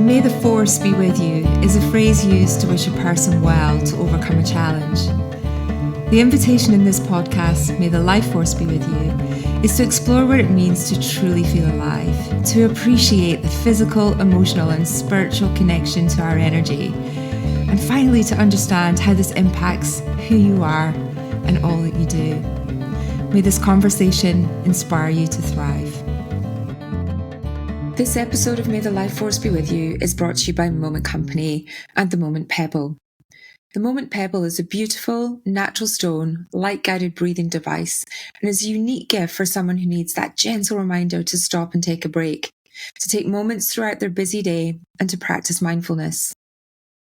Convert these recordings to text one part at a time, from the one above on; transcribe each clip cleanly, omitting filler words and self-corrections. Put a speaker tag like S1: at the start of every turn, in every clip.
S1: May the force be with you is a phrase used to wish a person well to overcome a challenge. The invitation in this podcast, May the life force be with you, is to explore what it means to truly feel alive, to appreciate the physical, emotional and spiritual connection to our energy, and finally to understand how this impacts who you are and all that you do. May this conversation inspire you to thrive. This episode of May the Life Force Be With You is brought to you by Moment Company and the Moment Pebble. The Moment Pebble is a beautiful, natural stone, light-guided breathing device and is a unique gift for someone who needs that gentle reminder to stop and take a break, to take moments throughout their busy day and to practice mindfulness.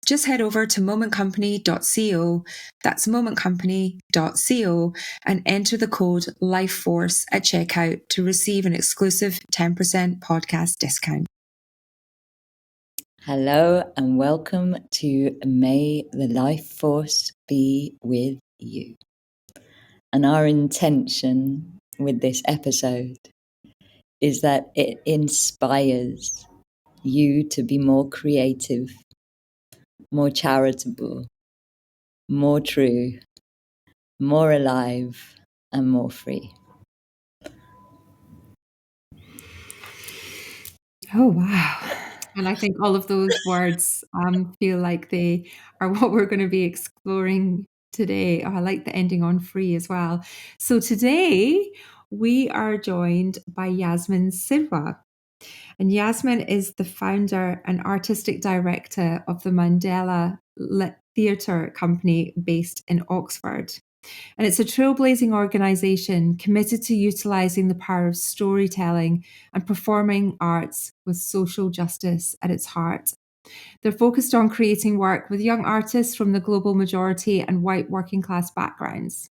S1: Just head over to momentcompany.co, that's momentcompany.co, and enter the code LIFEFORCE at checkout to receive an exclusive 10% podcast discount.
S2: Hello and welcome to May the Life Force Be With You. And our intention with this episode is that it inspires you to be more creative, more charitable, more true, more alive, and more free.
S1: Oh, wow. And I think all of those words feel like they are what we're going to be exploring today. Oh, I like the ending on free as well. So today we are joined by Yasmin Sidhwa. And Yasmin is the founder and artistic director of the Mandala Theatre Company based in Oxford. And it's a trailblazing organisation committed to utilising the power of storytelling and performing arts with social justice at its heart. They're focused on creating work with young artists from the global majority and white working class backgrounds.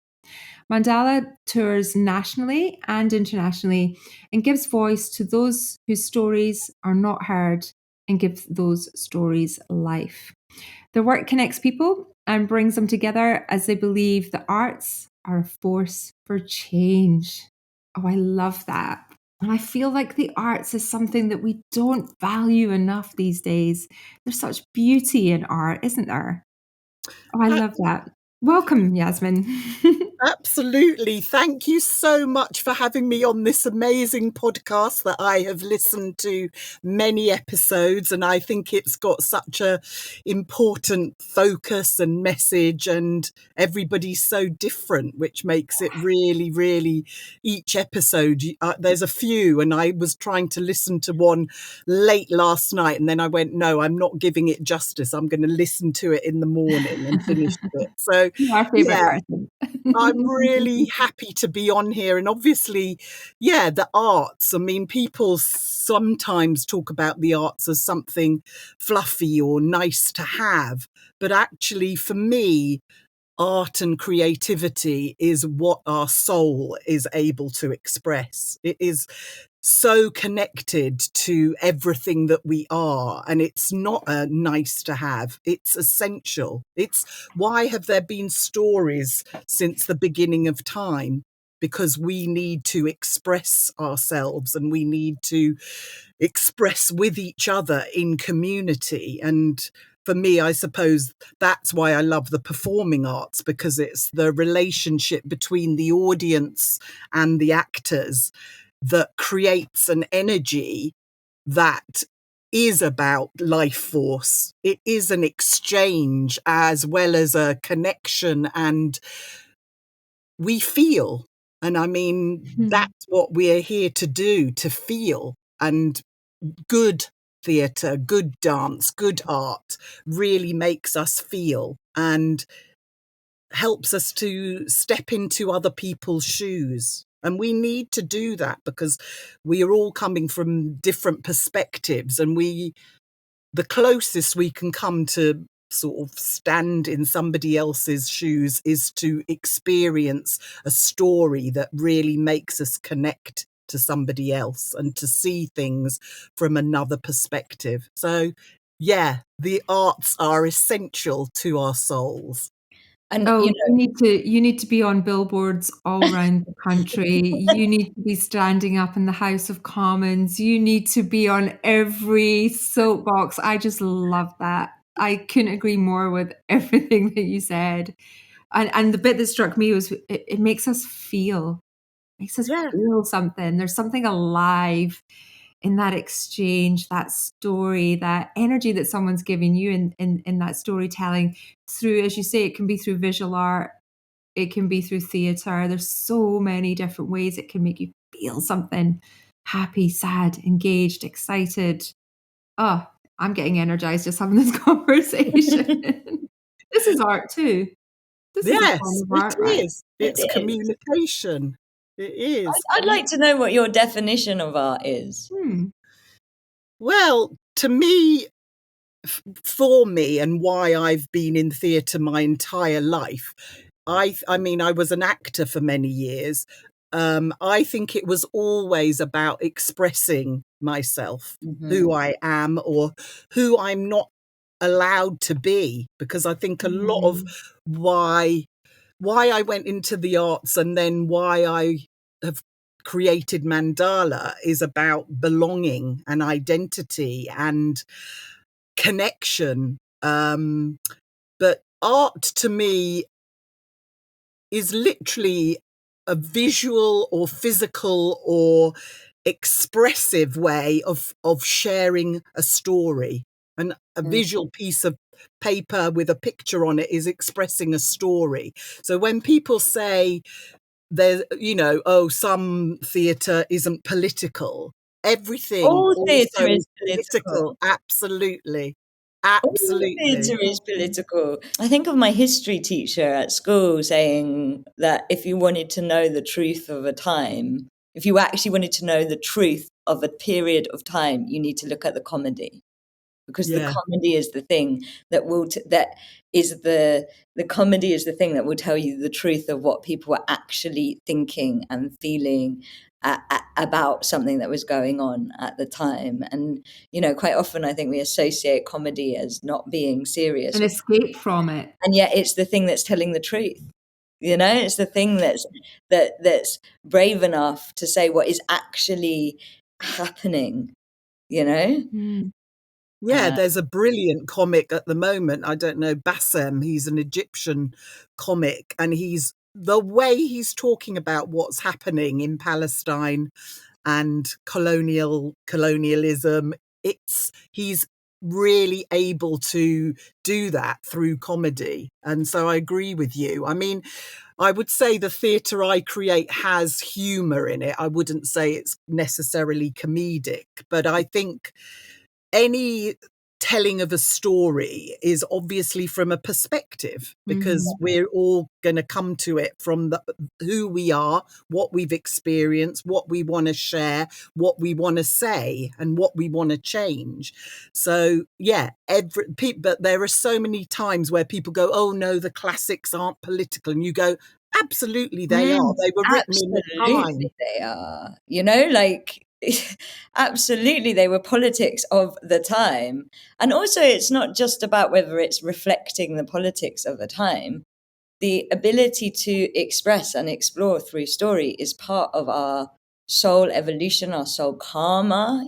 S1: Mandala tours nationally and internationally and gives voice to those whose stories are not heard and gives those stories life. Their work connects people and brings them together as they believe the arts are a force for change. Oh, I love that. And I feel like the arts is something that we don't value enough these days. There's such beauty in art, isn't there? Oh, I love that. Welcome, Yasmin.
S3: Absolutely. Thank you so much for having me on this amazing podcast that I have listened to many episodes, and I think it's got such a important focus and message, and everybody's so different, which makes it really, really, each episode, there's a few, and I was trying to listen to one late last night, and then I went, no, I'm not giving it justice. I'm going to listen to it in the morning and finish it. So,
S1: Our favorite person.
S3: I'm really happy to be on here. And obviously, the arts. I mean, people sometimes talk about the arts as something fluffy or nice to have. But actually, for me, art and creativity is what our soul is able to express. It is so connected to everything that we are, and it's not a nice to have, it's essential. It's why have there been stories since the beginning of time? Because we need to express ourselves and we need to express with each other in community. And for me, I suppose that's why I love the performing arts, because it's the relationship between the audience and the actors that creates an energy that is about life force. It is an exchange as well as a connection, and we feel. And I mean, that's what we're here to do, to feel. And good theatre, good dance, good art really makes us feel and helps us to step into other people's shoes. And we need to do that because we are all coming from different perspectives, and the closest we can come to sort of stand in somebody else's shoes is to experience a story that really makes us connect to somebody else and to see things from another perspective. So, the arts are essential to our souls.
S2: And
S1: Oh,
S2: you know,
S1: you need to be on billboards all around the country. You need to be standing up in the House of Commons. You need to be on every soapbox. I just love that. I couldn't agree more with everything that you said. And the bit that struck me was it makes us
S3: Yeah,
S1: feel something. There's something alive in that exchange, that story, that energy that someone's giving you in that storytelling through, as you say, it can be through visual art, it can be through theatre. There's so many different ways it can make you feel something happy, sad, engaged, excited. Oh, I'm getting energized just having this conversation. This is art too. This is a form
S3: yes,
S1: of
S3: it
S1: art, right?
S3: is.
S2: it
S3: It's
S2: is.
S3: communication. It is.
S2: I'd like to know what your definition of art is.
S1: Hmm.
S3: Well, to me, for me, and why I've been in theatre my entire life, I mean, I was an actor for many years. I think it was always about expressing myself, who I am, or who I'm not allowed to be, because I think a lot of
S1: Mm.
S3: why I went into the arts and then why I have created Mandala is about belonging and identity and connection. But art to me is literally a visual or physical or expressive way of sharing a story. And a visual piece of paper with a picture on it is expressing a story. So when people say there's, oh, some theatre isn't political, everything
S2: All
S3: also
S2: theatre is
S3: is
S2: political.
S3: political. Absolutely.
S2: All
S3: Absolutely.
S2: theatre is political. I think of my history teacher at school saying that if you wanted to know the truth of a time, if you actually wanted to know the truth of a period of time, you need to look at the comedy, because the
S3: Yeah.
S2: comedy is the thing that will the comedy is the thing that will tell you the truth of what people were actually thinking and feeling about something that was going on at the time. And quite often I think we associate comedy as not being serious,
S1: An escape from it.
S2: and yet it's the thing that's telling the truth. It's the thing that's brave enough to say what is actually happening.
S1: Mm.
S3: Yeah, there's a brilliant comic at the moment. I don't know, Bassem, he's an Egyptian comic, and the way he's talking about what's happening in Palestine and colonialism, he's really able to do that through comedy. And so I agree with you. I mean, I would say the theatre I create has humour in it. I wouldn't say it's necessarily comedic, but I think any telling of a story is obviously from a perspective, because we're all going to come to it from who we are, what we've experienced, what we want to share, what we want to say, and what we want to change. So yeah, but there are so many times where people go, oh no, the classics aren't political, and you go, absolutely they are. They were written in a time.
S2: Absolutely, they are. Absolutely, they were politics of the time. And also, it's not just about whether it's reflecting the politics of the time. The ability to express and explore through story is part of our soul evolution, our soul karma.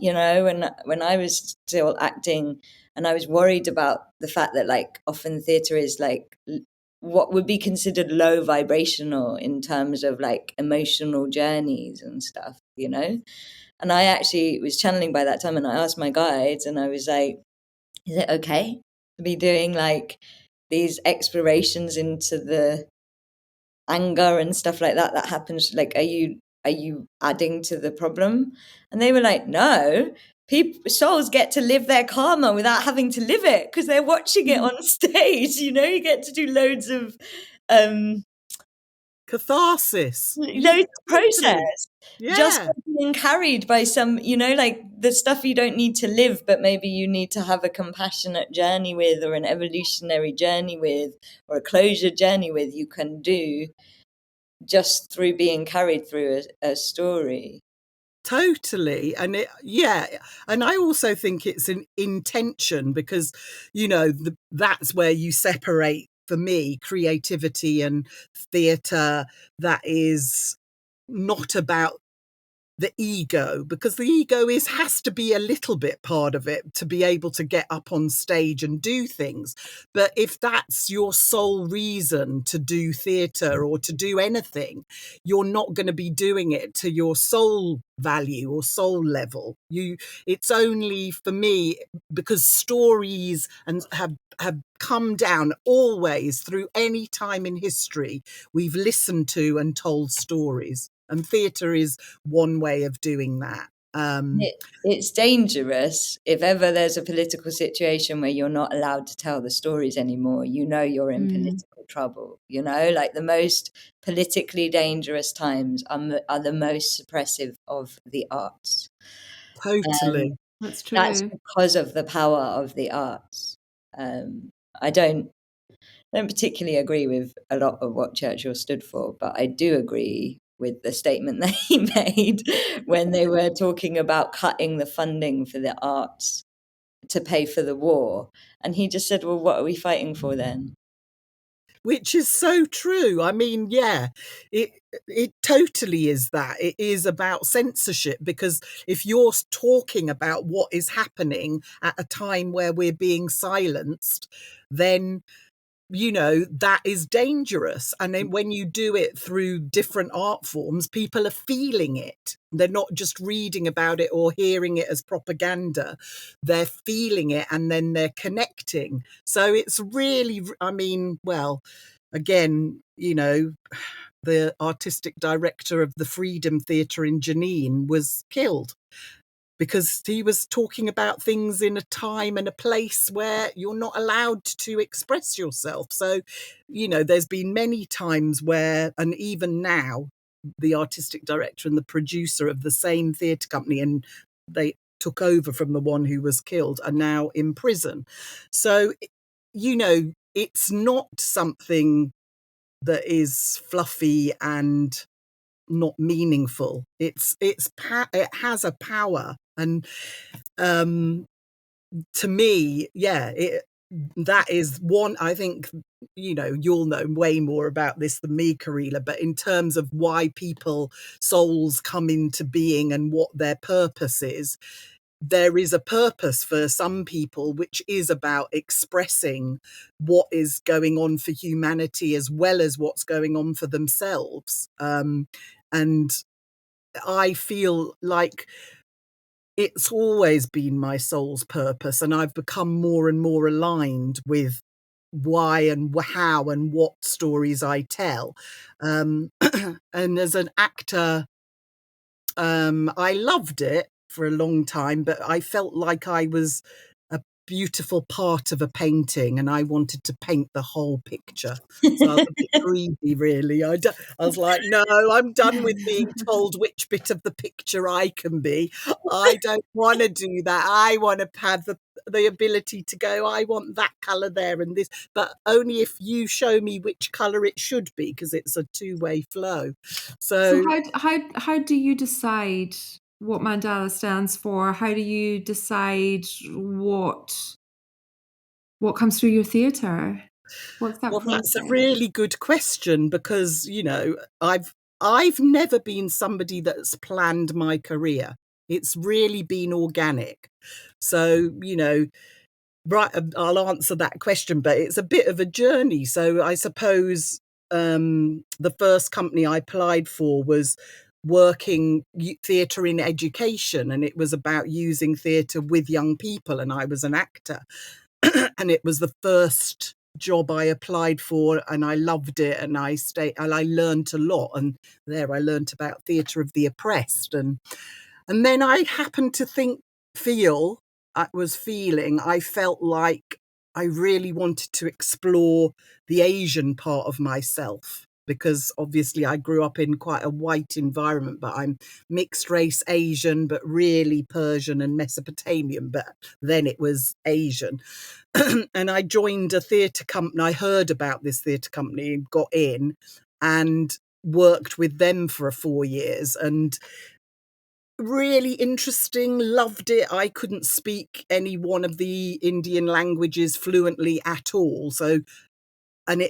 S2: When I was still acting, and I was worried about the fact that, like, often theatre is like what would be considered low vibrational in terms of like emotional journeys and stuff. And I actually was channeling by that time, and I asked my guides, and I was like, is it okay to be doing like these explorations into the anger and stuff like that happens? Like, are you adding to the problem? And they were like, no, people souls get to live their karma without having to live it, because they're watching it on stage. You get to do um
S3: Catharsis.
S2: loads of
S3: Totally.
S2: process just
S3: Yeah.
S2: by being carried by some, like the stuff you don't need to live, but maybe you need to have a compassionate journey with, or an evolutionary journey with, or a closure journey with, you can do just through being carried through a story.
S3: Totally. And and I also think it's an intention, because that's where you separate for me, creativity and theatre that is not about the ego, because the ego has to be a little bit part of it to be able to get up on stage and do things. But if that's your sole reason to do theatre or to do anything, you're not going to be doing it to your soul value or soul level. It's only, for me, because stories and have come down always through any time in history. We've listened to and told stories, and theatre is one way of doing that.
S2: It's dangerous if ever there's a political situation where you're not allowed to tell the stories anymore. You're in political trouble. Like the most politically dangerous times are the most suppressive of the arts.
S3: Totally.
S1: That's
S2: That's
S1: true.
S2: because of the power of the arts. I don't particularly agree with a lot of what Churchill stood for, but I do agree with the statement that he made when they were talking about cutting the funding for the arts to pay for the war. And he just said, well, what are we fighting for then?
S3: Which is so true. I mean, yeah, it totally is that. It is about censorship, because if you're talking about what is happening at a time where we're being silenced, then that is dangerous. And then when you do it through different art forms, people are feeling it. They're not just reading about it or hearing it as propaganda. They're feeling it, and then they're connecting. So it's really, I mean, well, again, the artistic director of the Freedom Theatre in Jenin was killed because he was talking about things in a time and a place where you're not allowed to express yourself. So, there's been many times where, and even now, the artistic director and the producer of the same theatre company, and they took over from the one who was killed, are now in prison. So, it's not something that is fluffy and not meaningful. It has a power, and to me, yeah, that is one. I think you'll know way more about this than me, Karila, but in terms of why souls come into being and what their purpose is, there is a purpose for some people which is about expressing what is going on for humanity as well as what's going on for themselves. And I feel like it's always been my soul's purpose, and I've become more and more aligned with why and how and what stories I tell. And as an actor, I loved it for a long time, but I felt like I was a beautiful part of a painting and I wanted to paint the whole picture. So I was a bit greedy, really. I was like, no, I'm done with being told which bit of the picture I can be. I don't want to do that. I want to have the ability to go, I want that colour there and this, but only if you show me which colour it should be, because it's a two-way flow.
S1: So
S3: So
S1: how do you decide what Mandala stands for? How do you decide what comes through your theatre? What's that
S3: Well, that's a
S1: process?
S3: really good question, because, I've never been somebody that's planned my career. It's really been organic. So, right, I'll answer that question, but it's a bit of a journey. So I suppose the first company I applied for was working theatre in education, and it was about using theatre with young people, and I was an actor. And it was the first job I applied for, and I loved it, and I stayed, and I learned a lot. And there I learned about theatre of the oppressed, and then I happened to I felt like I really wanted to explore the Asian part of myself, because obviously I grew up in quite a white environment, but I'm mixed race Asian, but really Persian and Mesopotamian, but then it was Asian. And I joined a theatre company. I heard about this theatre company, got in and worked with them for 4 years, and really interesting, loved it. I couldn't speak any one of the Indian languages fluently at all, so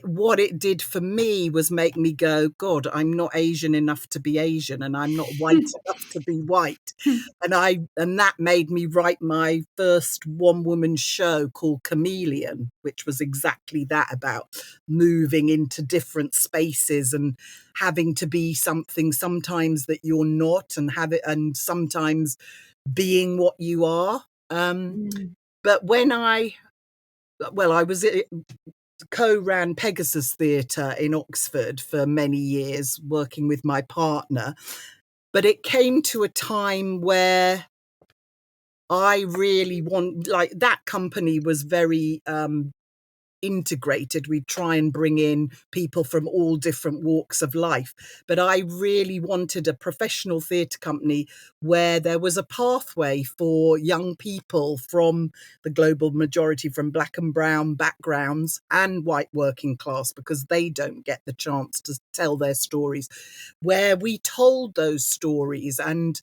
S3: what it did for me was make me go, God, I'm not Asian enough to be Asian, and I'm not white enough to be white. And that made me write my first one-woman show called Chameleon, which was exactly that, about moving into different spaces and having to be something sometimes that you're not, and sometimes being what you are. But when I was co-ran Pegasus Theatre in Oxford for many years, working with my partner. But it came to a time where I really that company was very integrated. We try and bring in people from all different walks of life. But I really wanted a professional theatre company where there was a pathway for young people from the global majority, from black and brown backgrounds and white working class, because they don't get the chance to tell their stories, where we told those stories. And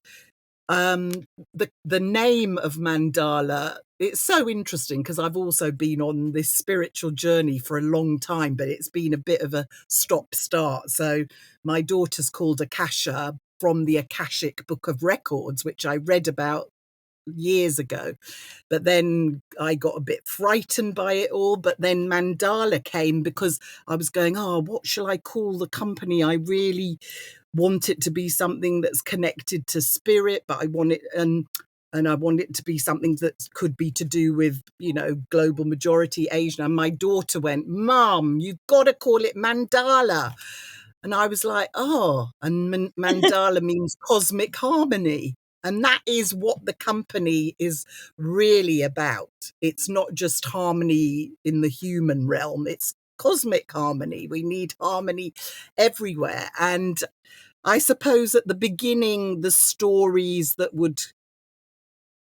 S3: the name of Mandala, it's so interesting because I've also been on this spiritual journey for a long time, but it's been a bit of a stop-start. So my daughter's called Akasha, from the Akashic Book of Records, which I read about years ago. But then I got a bit frightened by it all. But then Mandala came because I was going, what shall I call the company? I really want it to be something that's connected to spirit, but I want it and I want it to be something that could be to do with, global majority Asian. And my daughter went, Mom, you've got to call it Mandala. And I was like, and Mandala means cosmic harmony. And that is what the company is really about. It's not just harmony in the human realm, it's cosmic harmony. We need harmony everywhere. And I suppose at the beginning, the stories that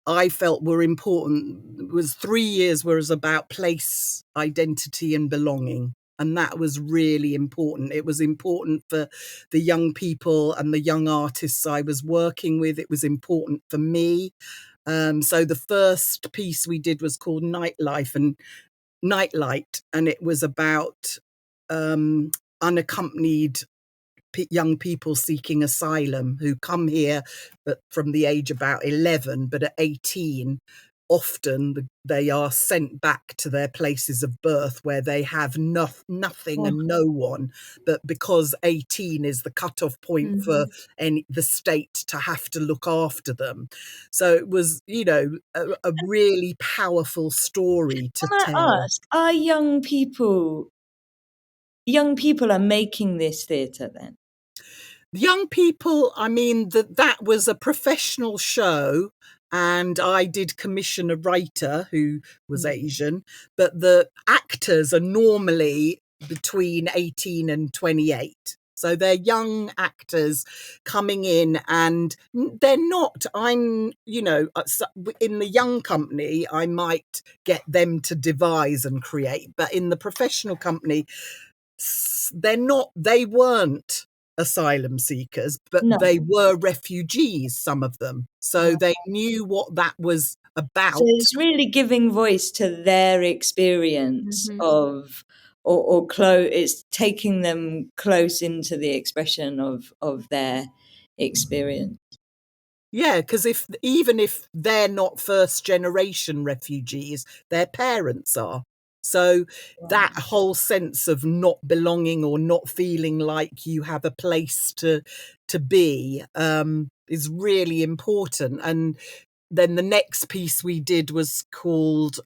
S3: I felt were important was 3 years was about place, identity and belonging. And that was really important. It was important for the young people and the young artists I was working with. It was important for me. So the first piece we did was called Nightlife and Nightlight. And it was about unaccompanied young people seeking asylum who come here but from the age about 11, but at 18 often they are sent back to their places of birth where they have nothing and no one, but because 18 is the cutoff point for the state to have to look after them. So it was, a really powerful story to
S2: Can
S3: tell.
S2: I ask, are young people are making this theatre then?
S3: Young people, I mean, that was a professional show, and I did commission a writer who was Asian, but the actors are normally between 18 and 28. So they're young actors coming in, and they're not, in the young company, I might get them to devise and create, but in the professional company, they weren't asylum seekers, but they were refugees, some of them. So they knew what that was about.
S2: So it's really giving voice to their experience of, or it's taking them close into the expression of their experience.
S3: Yeah, because even if they're not first generation refugees, their parents are. So that whole sense of not belonging or not feeling like you have a place to be is really important. And then the next piece we did was called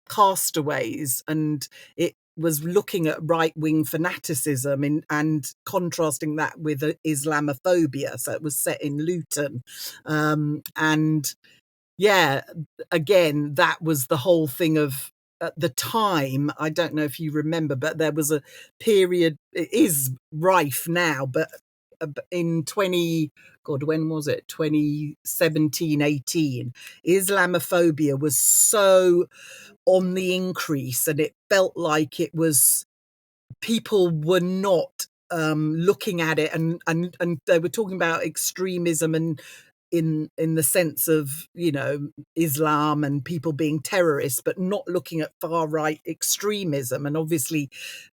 S3: Castaways, and it was looking at right-wing fanaticism and contrasting that with Islamophobia. So it was set in Luton. And yeah, again, that was the whole thing of, at the time, I don't know if you remember, but there was a period, it is rife now, but in when was it? 2017, 18, Islamophobia was so on the increase, and it felt like it was, people were not looking at it, and they were talking about extremism and in the sense of, you know, Islam and people being terrorists, but not looking at far right extremism. And obviously,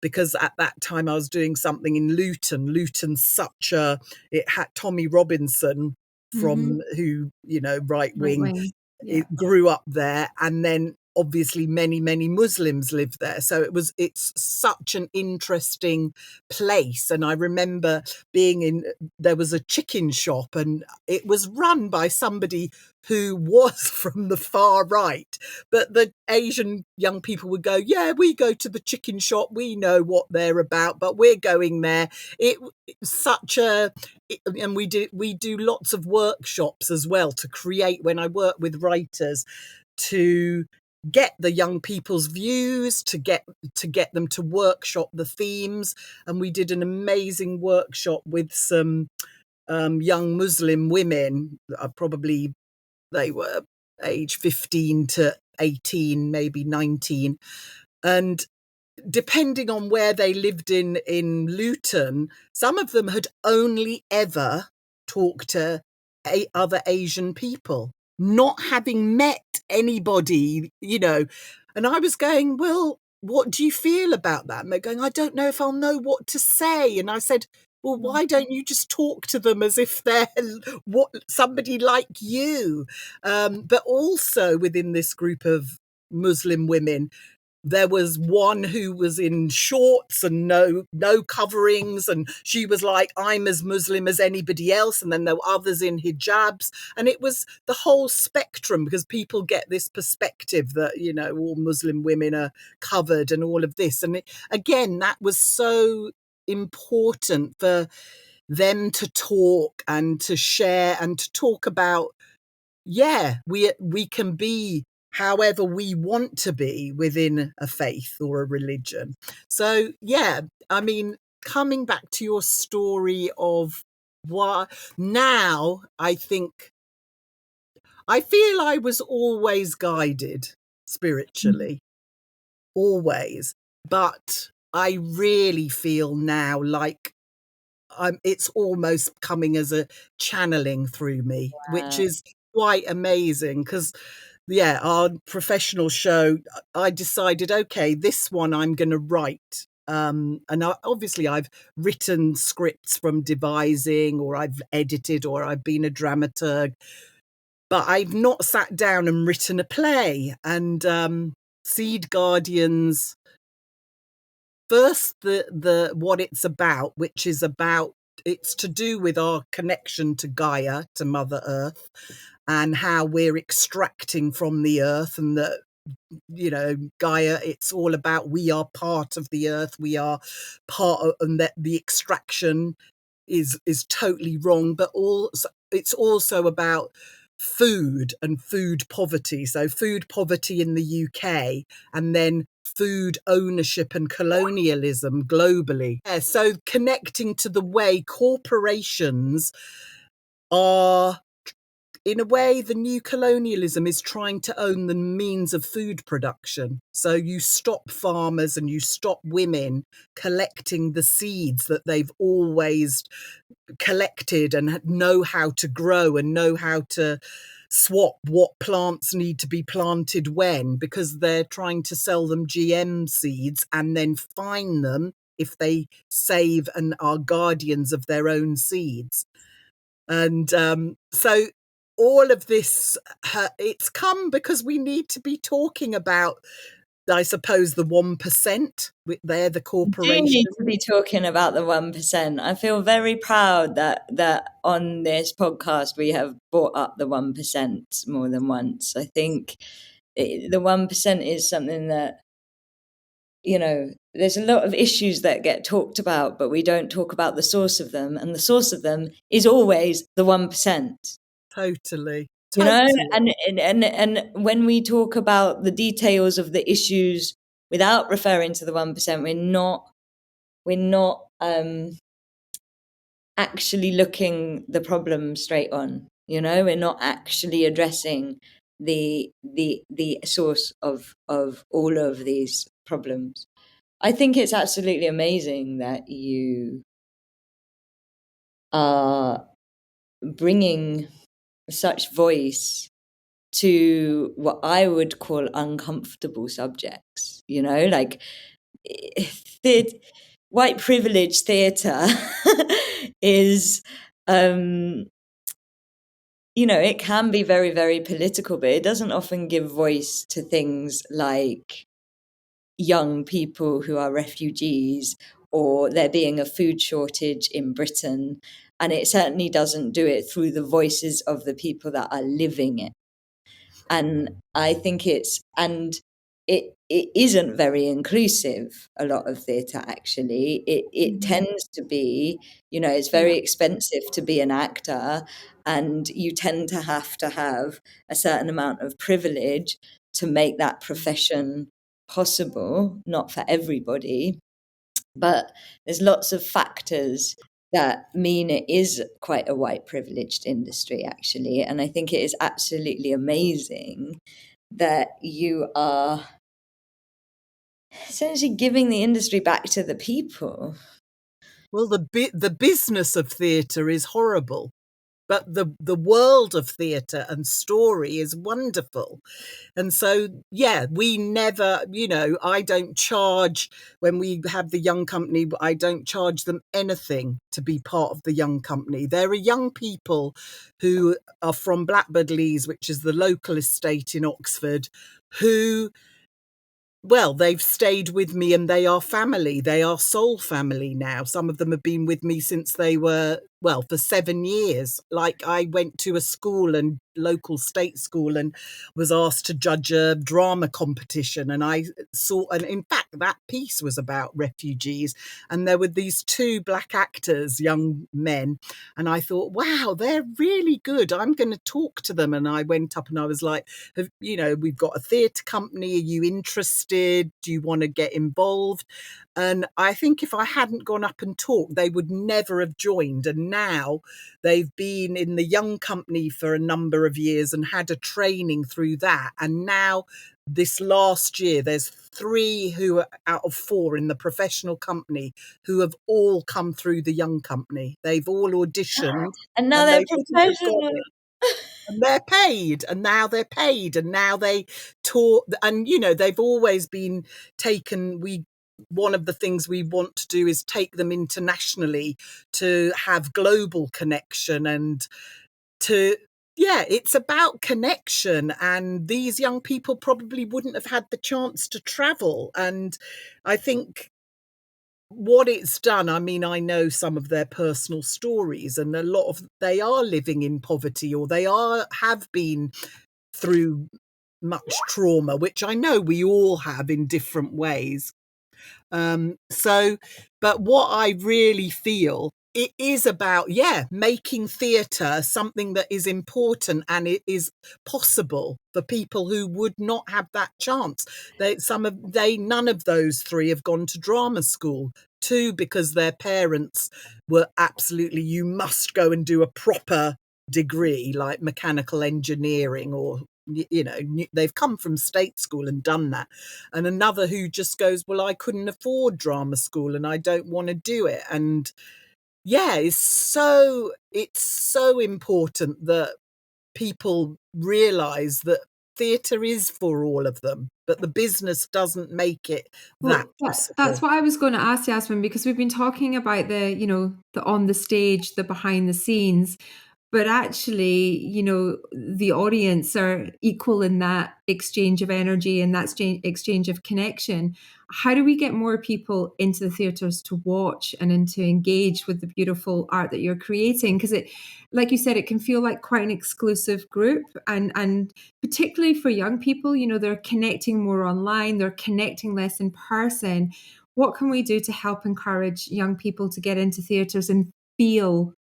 S3: because at that time I was doing something in Luton. Luton's such a, it had Tommy Robinson from who, you know, right
S1: Right
S3: wing,
S1: wing. Yeah.
S3: it grew up there, and then obviously many Muslims live there, so it's such an interesting place. And I remember being in, there was a chicken shop, and it was run by somebody who was from the far right, but the Asian young people would go, yeah, we go to the chicken shop, we know what they're about, but we're going there. It such a, and we do lots of workshops as well to create, when I work with writers, to get the young people's views, to get them to workshop the themes. And we did an amazing workshop with some young Muslim women. Probably they were age 15 to 18, maybe 19, and depending on where they lived in Luton, some of them had only ever talked to other Asian people, not having met anybody, you know. And I was going, well, what do you feel about that? And they're going, I don't know if I'll know what to say. And I said, well, why don't you just talk to them as if they're somebody like you? But also within this group of Muslim women, there was one who was in shorts and no coverings, and she was like, I'm as Muslim as anybody else. And then there were others in hijabs, and it was the whole spectrum, because people get this perspective that, you know, all Muslim women are covered and all of this. And again, that was so important for them to talk and to share and to talk about, yeah, we can be however we want to be within a faith or a religion. So, yeah, I mean, coming back to your story of what now, I think, I feel I was always guided spiritually, always. But I really feel now like it's almost coming as a channeling through me, which is quite amazing. Because, yeah, our professional show, I decided, okay, this one I'm going to write. And obviously I've written scripts from devising, or I've edited, or I've been a dramaturg, but I've not sat down and written a play. And Seed Guardians, first, the what it's about, which is about, it's to do with our connection to Gaia, to Mother Earth, and how we're extracting from the earth, and that, you know, Gaia, it's all about, we are part of the earth, we are part of, and that the extraction is totally wrong. But also, it's also about food and food poverty. So food poverty in the UK, and then food ownership and colonialism globally. Yeah, so connecting to the way corporations are, in a way, the new colonialism is trying to own the means of food production. So you stop farmers and you stop women collecting the seeds that they've always collected and know how to grow and know how to swap what plants need to be planted when, because they're trying to sell them GM seeds and then fine them if they save and are guardians of their own seeds. And so all of this, it's come because we need to be talking about, I suppose, the 1%. They're the
S2: We do need
S3: corporation.
S2: to be talking about the 1%. I feel very proud that on this podcast we have brought up the 1% more than once. I think the 1% is something that, you know, there's a lot of issues that get talked about, but we don't talk about the source of them. And the source of them is always the 1%.
S3: Totally.
S2: You know,
S3: Totally.
S2: and when we talk about the details of the issues without referring to the 1%, we're not actually looking the problem straight on. You know, we're not actually addressing the source of all of these problems. I think it's absolutely amazing that you are bringing such voice to what I would call uncomfortable subjects, like white privilege theatre is, it can be very, very political, but it doesn't often give voice to things like young people who are refugees, or there being a food shortage in Britain. And it certainly doesn't do it through the voices of the people that are living it. And I think it isn't very inclusive, a lot of theatre, actually. It tends to be, it's very expensive to be an actor, and you tend to have a certain amount of privilege to make that profession possible, not for everybody. But there's lots of factors that mean it is quite a white privileged industry, actually. And I think it is absolutely amazing that you are essentially giving the industry back to the people.
S3: Well, the business of theatre is horrible, but the world of theatre and story is wonderful. And so, yeah, we never, I don't charge when we have the young company, I don't charge them anything to be part of the young company. There are young people who are from Blackbird Leys, which is the local estate in Oxford, who, well, they've stayed with me and they are family. They are soul family now. Some of them have been with me since they were, well, for 7 years. Like, I went to a school, and local state school, and was asked to judge a drama competition. And I saw, and in fact, that piece was about refugees. And there were these 2 black actors, young men. And I thought, wow, they're really good. I'm going to talk to them. And I went up and I was like, we've got a theatre company. Are you interested? Do you want to get involved? And I think if I hadn't gone up and talked, they would never have joined. And now they've been in the young company for a number of years and had a training through that. And now this last year, there's 3 who are out of 4 in the professional company who have all come through the young company. They've all auditioned,
S2: And now
S3: and
S2: they're
S3: they wouldn't have got
S2: professional.
S3: it. And they're paid, and now they're paid, and now they taught, and they've always been taken. One of the things we want to do is take them internationally to have global connection, and it's about connection. And these young people probably wouldn't have had the chance to travel. And I think what it's done, I mean, I know some of their personal stories, and a lot of they are living in poverty, or they have been through much trauma, which I know we all have in different ways. But what I really feel, it is about, making theatre something that is important and it is possible for people who would not have that chance. None of those 3 have gone to drama school. 2, because their parents were absolutely, you must go and do a proper degree like mechanical engineering, or they've come from state school and done that. And another who just goes, well, I couldn't afford drama school and I don't want to do it. And it's so important that people realize that theatre is for all of them, but the business doesn't make it that
S1: That's
S3: possible.
S1: what I was going to ask, Yasmin, because we've been talking about the on the stage, the behind the scenes, but actually, the audience are equal in that exchange of energy and that exchange of connection. How do we get more people into the theatres to watch and to engage with the beautiful art that you're creating? Because it, like you said, it can feel like quite an exclusive group, and particularly for young people, they're connecting more online, they're connecting less in person. What can we do to help encourage young people to get into theatres and feel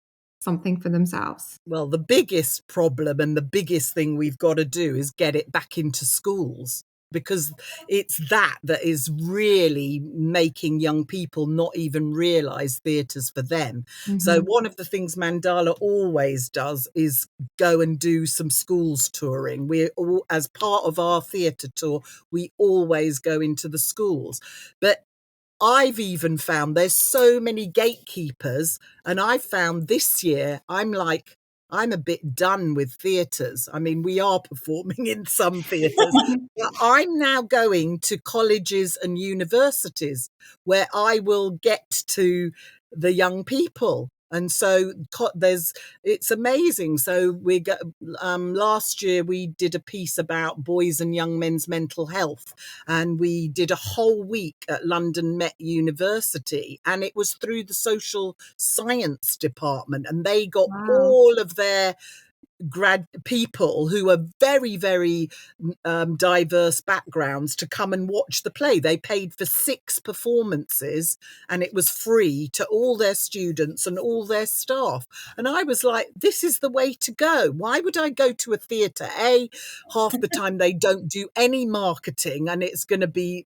S1: something for themselves?
S3: Well, the biggest problem and the biggest thing we've got to do is get it back into schools, because it's that is really making young people not even realise theatre's for them. So one of the things Mandala always does is go and do some schools touring. We're all, as part of our theatre tour, we always go into the schools. But I've even found there's so many gatekeepers, and I found this year, I'm I'm a bit done with theatres. I mean, we are performing in some theatres, but I'm now going to colleges and universities where I will get to the young people. And so it's amazing. So last year we did a piece about boys and young men's mental health, and we did a whole week at London Met University, and it was through the social science department, and they got
S1: Wow.
S3: all of their grad people who are very, very diverse backgrounds to come and watch the play. They paid for 6 performances, and it was free to all their students and all their staff. And I was like, this is the way to go. Why would I go to a theatre? Half the time they don't do any marketing, and it's going to be,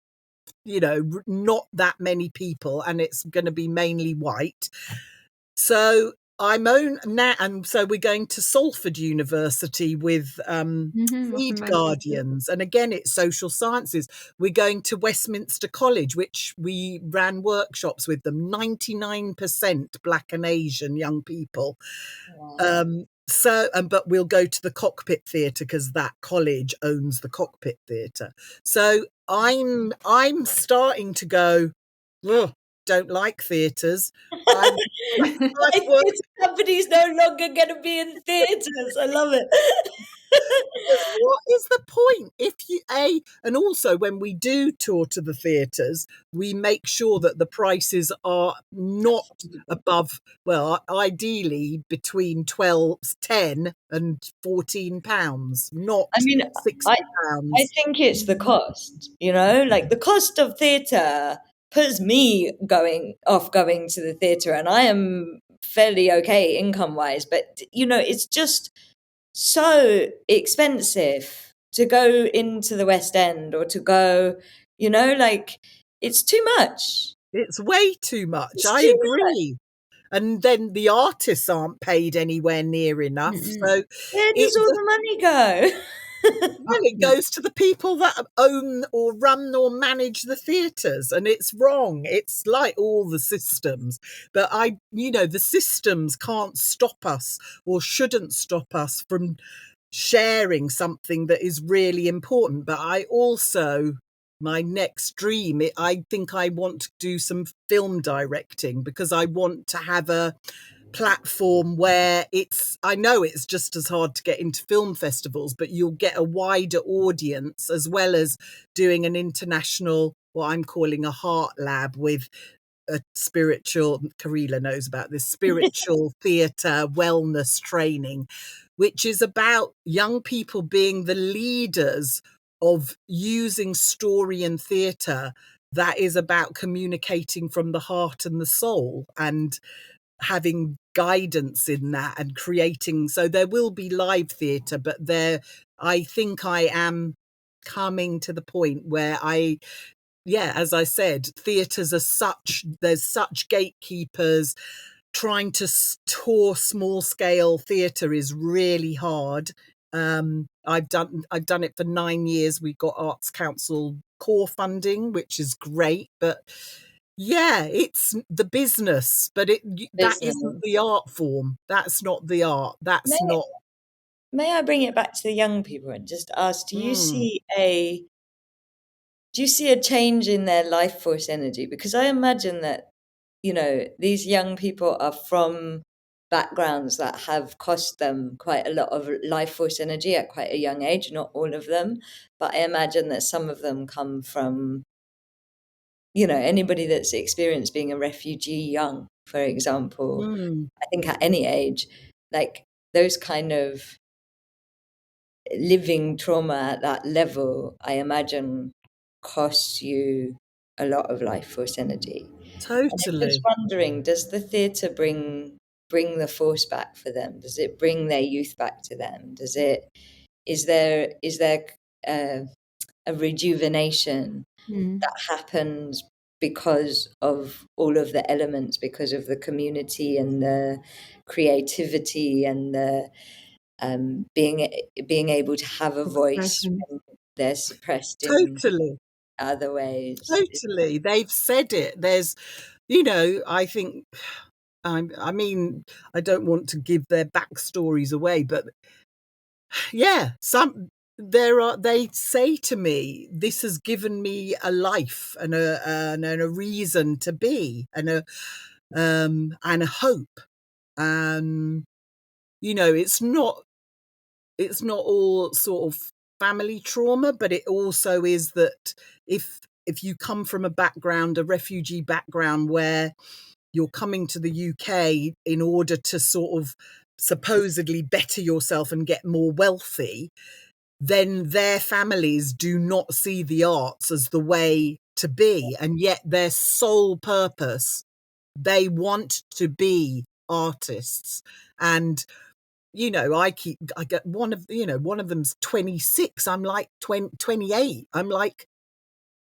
S3: not that many people, and it's going to be mainly white. So I'm own now, and so we're going to Salford University with
S1: Up in
S3: Feed
S1: Manchester.
S3: Guardians, and again it's social sciences. We're going to Westminster College, which we ran workshops with them. 99% Black and Asian young people.
S2: Wow.
S3: But we'll go to the Cockpit Theatre because that college owns the Cockpit Theatre. So I'm starting to go, ugh, don't like theatres. I've
S2: My
S3: worked
S2: theatre company's no longer going to be in theatres. I love it.
S3: because what is the point if you and also when we do tour to the theatres, we make sure that the prices are not above, well, ideally between 10 and 14 pounds, not
S2: I mean,
S3: 60
S2: I I
S3: pounds.
S2: think it's the cost, like the cost of theatre puts me going to the theatre, and I am fairly okay income wise, but it's just so expensive to go into the West End or to go, like it's too much.
S3: It's way too much,
S2: It's
S3: I
S2: too much.
S3: agree. And then the artists aren't paid anywhere near enough, so
S2: Where does
S3: it
S2: all the money go?
S3: well, it goes to the people that own or run or manage the theatres, and it's wrong. It's like all the systems, but the systems can't stop us or shouldn't stop us from sharing something that is really important. But my next dream, I think I want to do some film directing because I want to have a platform where I know it's just as hard to get into film festivals, but you'll get a wider audience, as well as doing an international, what I'm calling a heart lab, with a spiritual, Karila knows about this, spiritual theatre wellness training, which is about young people being the leaders of using story and theatre that is about communicating from the heart and the soul, and having guidance in that and creating. So there will be live theatre, but I think I am coming to the point where as I said, theatres there's such gatekeepers. Trying to tour small scale theatre is really hard. I've done it for 9 years. We got Arts Council core funding, which is great, but yeah, it's the business, but that
S2: Business.
S3: isn't the art form. That's not the art. That's
S2: May,
S3: not.
S2: may I bring it back to the young people and just ask, do you see a change in their life force energy? Because I imagine that, these young people are from backgrounds that have cost them quite a lot of life force energy at quite a young age, not all of them, but I imagine that some of them come from, anybody that's experienced being a refugee young, for example,
S3: Mm,
S2: I think at any age, like those kind of living trauma at that level, I imagine costs you a lot of life force energy. And I'm just
S3: totally.
S2: wondering, does the theatre bring the force back for them? Does it bring their youth back to them? Is there a rejuvenation
S1: Mm.
S2: that happens because of all of the elements, because of the community and the creativity and the being able to have a voice
S1: Expression.
S2: when they're suppressed in
S3: Totally.
S2: other ways.
S3: Totally. They've said it. I think I mean, I don't want to give their backstories away, but yeah, they say to me, this has given me a life and a reason to be and a hope. You know, it's not all sort of family trauma, but it also is that if you come from a refugee background, where you're coming to the UK in order to sort of supposedly better yourself and get more wealthy, then their families do not see the arts as the way to be. And yet their sole purpose, they want to be artists. And, you know, I get one of them's 26. I'm like 28. I'm like,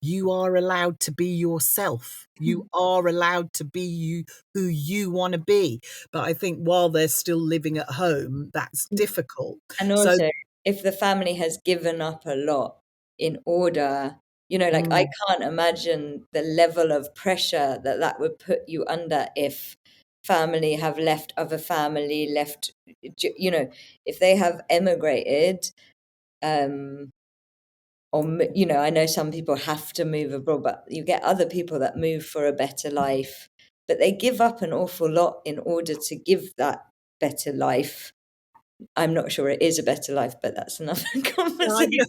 S3: you are allowed to be yourself. You are allowed to be who you want to be. But I think while they're still living at home, that's difficult.
S2: And also, if the family has given up a lot in order, you know, like I can't imagine the level of pressure that would put you under if family have left, you know, if they have emigrated, or, you know, I know some people have to move abroad, but you get other people that move for a better life, but they give up an awful lot in order to give that better life. I'm not sure it is a better life, but that's another conversation.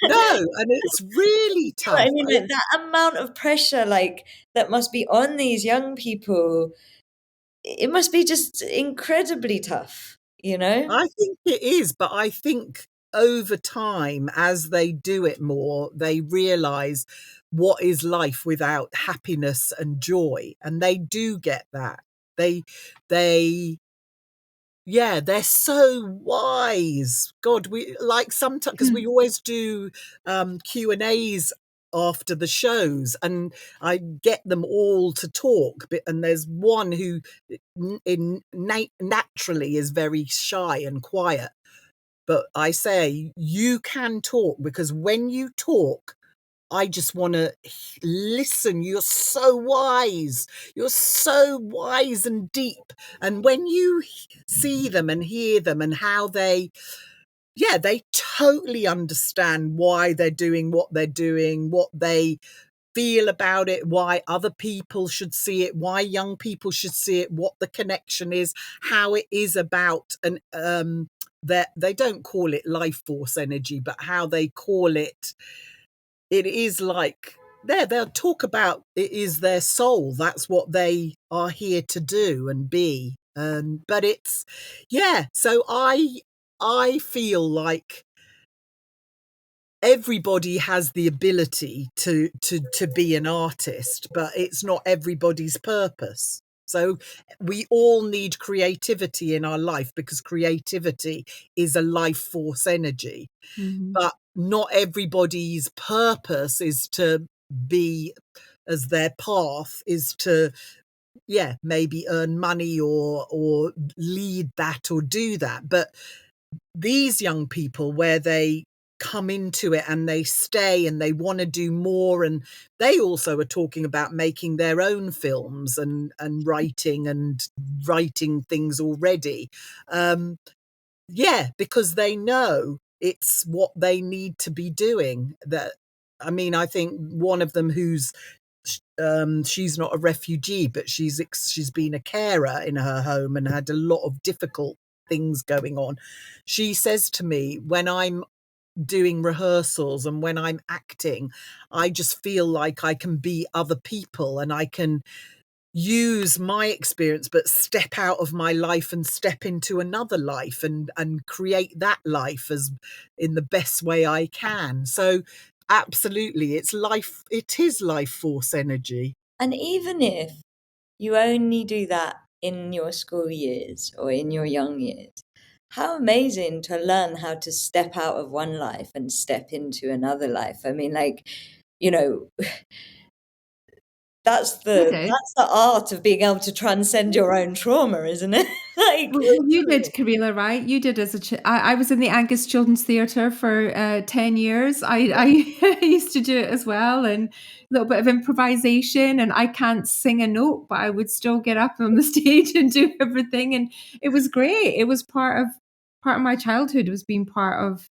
S3: No, and it's really tough.
S2: I mean, like, that amount of pressure, like, that must be on these young people, it must be just incredibly tough, you know?
S3: I think it is, but I think over time, as they do it more, they realize what is life without happiness and joy, and they do get that. They Yeah, they're so wise. God, we like sometimes, because we always do Q&As after the shows, and I get them all to talk. And there's one who naturally is very shy and quiet. But I say, you can talk, because when you talk, I just want to listen. You're so wise. You're so wise and deep. And when you see them and hear them and how they totally understand why they're doing what they're doing, what they feel about it, why other people should see it, why young people should see it, what the connection is, how it is about that they don't call it life force energy, but how they call it. It is like they'll talk about it is their soul. That's what they are here to do and be. But it's so I feel like everybody has the ability to be an artist, but it's not everybody's purpose. So we all need creativity in our life, because creativity is a life force energy. But not everybody's purpose is to be, as their path is to maybe earn money or lead that or do that. But these young people, where they come into it and they stay and they want to do more, and they also are talking about making their own films and writing things already, because they know it's what they need to be doing. That, I mean, I think one of them, who's she's not a refugee, but she's been a carer in her home and had a lot of difficult things going on. She says to me, when I'm doing rehearsals and when I'm acting, I just feel like I can be other people and I can use my experience, but step out of my life and step into another life and create that life as in the best way I can. So absolutely, it is life force energy.
S2: And even if you only do that in your school years or in your young years, how amazing to learn how to step out of one life and step into another life. I mean, like, you know, that's the art of being able to transcend your own trauma, isn't it? Like,
S1: Well, you did, Karina, right? You did as I was in the Angus Children's Theatre for 10 years. I used to do it as well, and a little bit of improvisation. And I can't sing a note, but I would still get up on the stage and do everything. And it was great. It was part of my childhood was being part of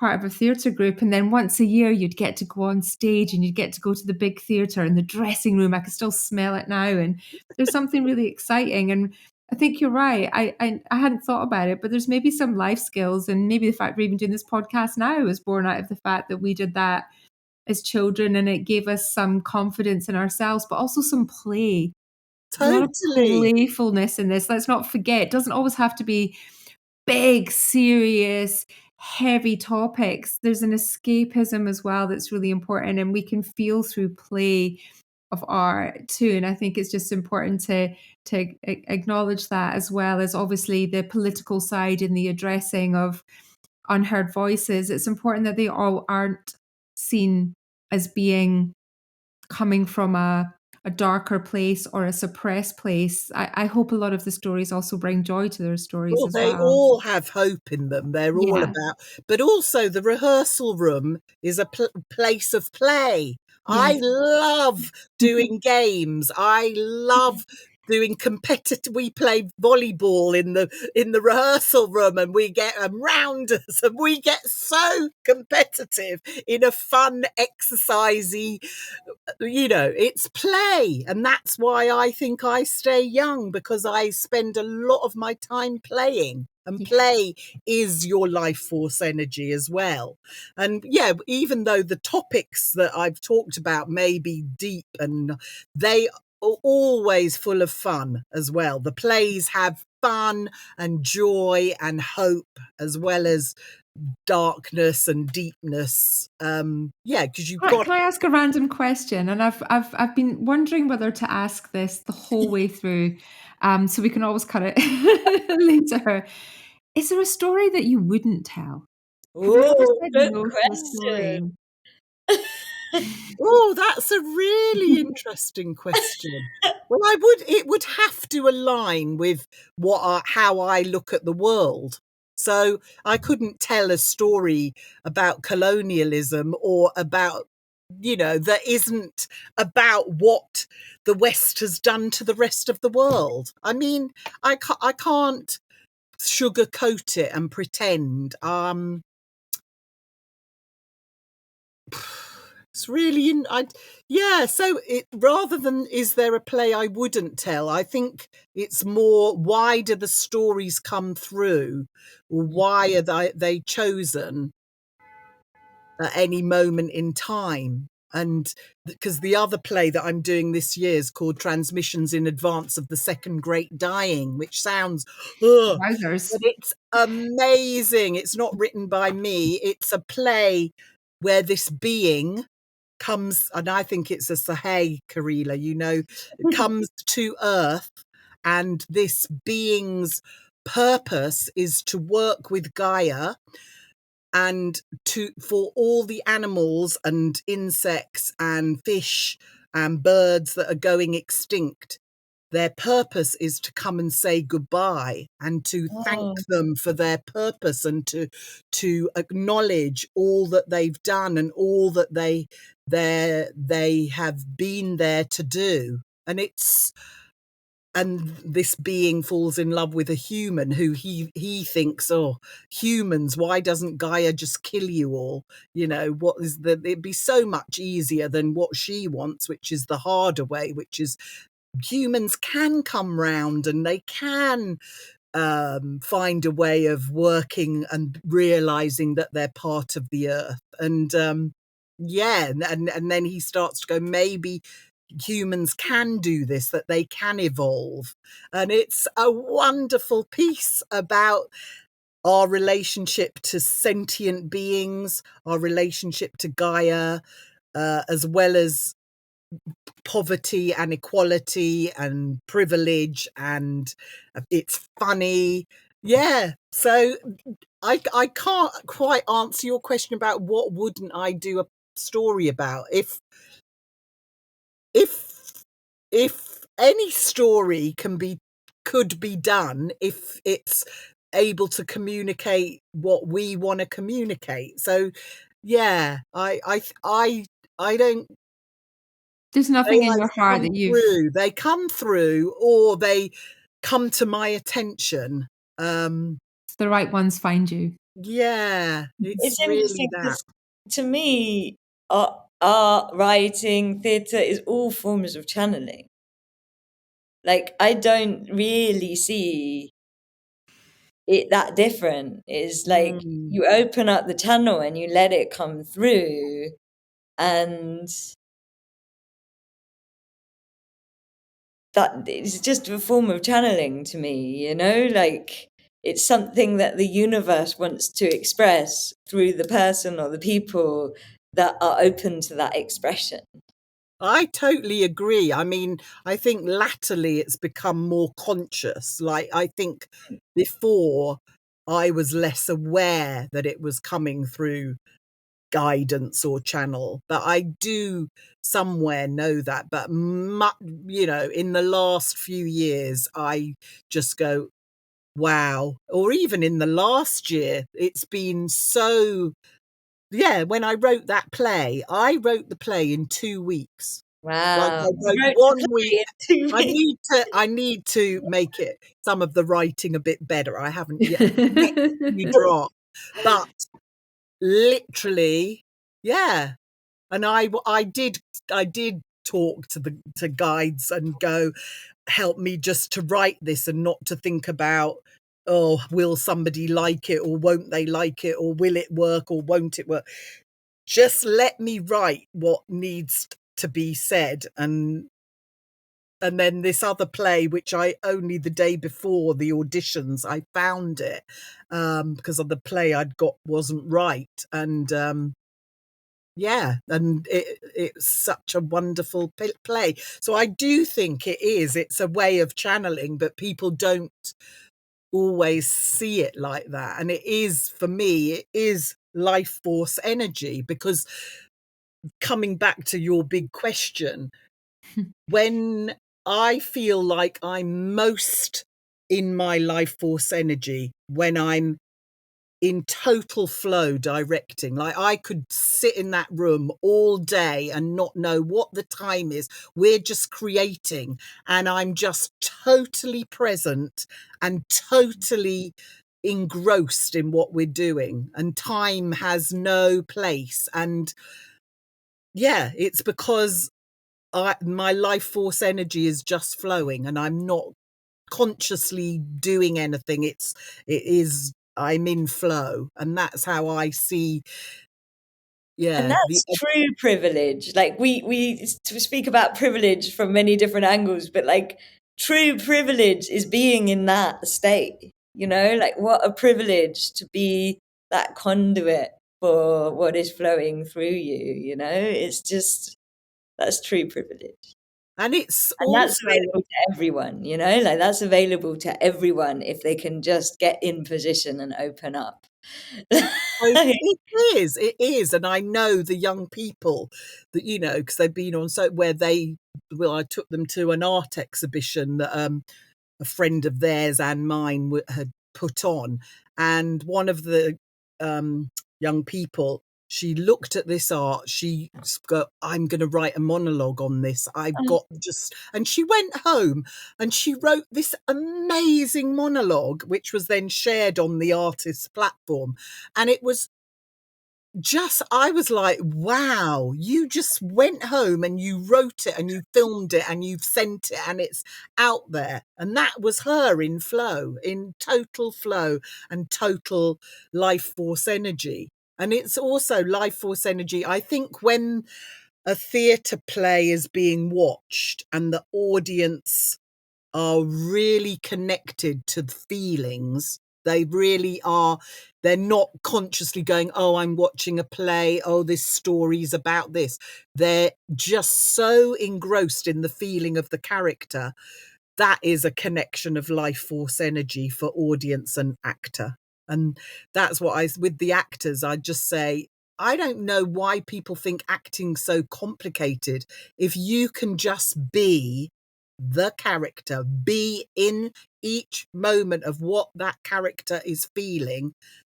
S1: a theatre group. And then once a year, you'd get to go on stage and you'd get to go to the big theatre and the dressing room. I can still smell it now. And there's something really exciting. And I think you're right. I hadn't thought about it, but there's maybe some life skills, and maybe the fact we're even doing this podcast now is born out of the fact that we did that as children, and it gave us some confidence in ourselves, but also some play. There's a lot of
S3: Totally.
S1: playfulness in this. Let's not forget, it doesn't always have to be big, serious, heavy topics. There's an escapism as well that's really important, and we can feel through play of art too. And I think it's just important to acknowledge that, as well as obviously the political side and the addressing of unheard voices. It's important that they all aren't seen as being coming from a darker place or a suppressed place. I hope a lot of the stories also bring joy to their stories
S3: Well,
S1: as
S3: they
S1: well.
S3: all have hope in them. They're all
S1: Yeah.
S3: about, but also the rehearsal room is a place of play. I
S1: Yes.
S3: love doing games. I love doing competitive. We play volleyball in the rehearsal room, and we get around us, and we get so competitive in a fun, exercisey. It's play, and that's why I think I stay young, because I spend a lot of my time playing, and
S1: Yeah.
S3: play is your life force energy as well. And yeah, even though the topics that I've talked about may be deep, and they are always full of fun as well. The plays have fun and joy and hope, as well as darkness and deepness. Because you've got.
S1: Can I ask a random question? And I've been wondering whether to ask this the whole way through, so we can always cut it later. Is there a story that you wouldn't tell? Have you ever
S2: oh,
S1: said
S2: good
S1: no to a story?
S2: question.
S3: Oh, that's a really interesting question. Well, it would have to align with how I look at the world. So I couldn't tell a story about colonialism, or about, that isn't about what the West has done to the rest of the world. I mean, I can't sugarcoat it and pretend. It's really so rather than is there a play I wouldn't tell, I think it's more, why do the stories come through, or why are they chosen at any moment in time? And because the other play that I'm doing this year is called Transmissions in Advance of the Second Great Dying, which sounds, ugh,
S1: Wowzers.
S3: but it's amazing. It's not written by me. It's a play where this being comes, and I think it's a Sahay, Karila, comes to Earth, and this being's purpose is to work with Gaia, and for all the animals and insects and fish and birds that are going extinct. Their purpose is to come and say goodbye, and to thank
S2: Oh,
S3: them for their purpose, and to acknowledge all that they've done, and all that they have been there to do. And this being falls in love with a human who he thinks, oh, humans, why doesn't Gaia just kill you all? It'd be so much easier than what she wants, which is the harder way, which is humans can come round, and they can find a way of working and realizing that they're part of the earth. And and then he starts to go, maybe humans can do this, that they can evolve. And it's a wonderful piece about our relationship to sentient beings, our relationship to Gaia, as well as poverty and equality and privilege, and it's funny. Yeah, so I can't quite answer your question about what wouldn't I do a story about. If any story can be could be done if it's able to communicate what we want to communicate. So yeah, I don't
S1: There's nothing in your heart that you've
S3: they come through, or they come to my attention.
S1: the right ones find you.
S3: Yeah,
S2: It's
S3: it's really
S2: interesting
S3: that.
S2: because to me, art, writing, theatre is all forms of channeling. Like, I don't really see it that different. It's like
S3: Mm.
S2: you open up the channel and you let it come through, and that is just a form of channeling to me, you know? Like, it's something that the universe wants to express through the person or the people that are open to that expression.
S3: I totally agree. I mean, I think latterly it's become more conscious. Like, I think before I was less aware that it was coming through guidance or channel, but I do somewhere know that. But in the last few years, I just go, wow. Or even in the last year, it's been so. Yeah, when I wrote I wrote the play in 2 weeks. Like,
S2: Wow.
S3: I
S2: You
S3: wrote
S2: wrote the
S3: 1 week.
S2: play in 2 weeks.
S3: I need to make it, some of the writing, a bit better. I haven't yet a few drafts, but literally, yeah. And I did talk to guides and go, help me just to write this and not to think about, oh, will somebody like it, or won't they like it, or will it work or won't it work? Just let me write what needs to be said. And then this other play, which I only the day before the auditions, I found it, because of the play I'd got wasn't right. And yeah, and it's such a wonderful play. So I do think it's a way of channeling, but people don't always see it like that. And it is, for me, it is life force energy, because coming back to your big question, when I feel like I'm most in my life force energy, when I'm in total flow directing, like I could sit in that room all day and not know what the time is. We're just creating, and I'm just totally present and totally engrossed in what we're doing, and time has no place. And yeah, it's because my life force energy is just flowing, and I'm not consciously doing anything. I'm in flow, and that's how I see.
S2: And
S3: Yeah,
S2: that's true privilege. Like, we speak about privilege from many different angles, but like, true privilege is being in that state, you know? Like, what a privilege to be that conduit for what is flowing through you, you know? It's just, that's true privilege.
S3: and it's
S2: And that's
S3: also,
S2: available to everyone, you know? Like, that's available to everyone if they can just get in position and open up.
S3: it is, and I know the young people that, because they've been on, so where I took them to an art exhibition that a friend of theirs and mine had put on, and one of the young people, she looked at this art, she go, I'm going to write a monologue on this, I've got just. And she went home and she wrote this amazing monologue, which was then shared on the artist's platform. And it was just, I was like, wow, you just went home and you wrote it and you filmed it and you've sent it and it's out there. And that was her in flow, in total flow and total life force energy. And it's also life force energy, I think, when a theatre play is being watched and the audience are really connected to the feelings. They really are. They're not consciously going, oh, I'm watching a play, oh, this story's about this. They're just so engrossed in the feeling of the character. That is a connection of life force energy for audience and actor. And that's what with the actors, I just say, I don't know why people think acting's so complicated. If you can just be the character, be in each moment of what that character is feeling.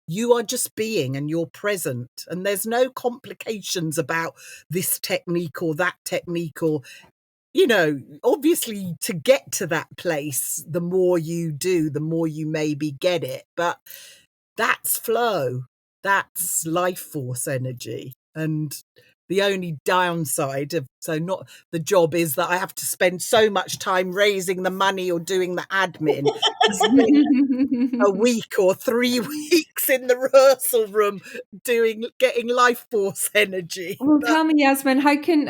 S3: You are just being, and you're present, and there's no complications about this technique or that technique, or obviously to get to that place, the more you do, the more you maybe get it, but that's flow, that's life force energy. And the only downside of not the job is that I have to spend so much time raising the money or doing the admin, a week or 3 weeks in the rehearsal room getting life force energy.
S1: Well, tell me, Yasmin, how can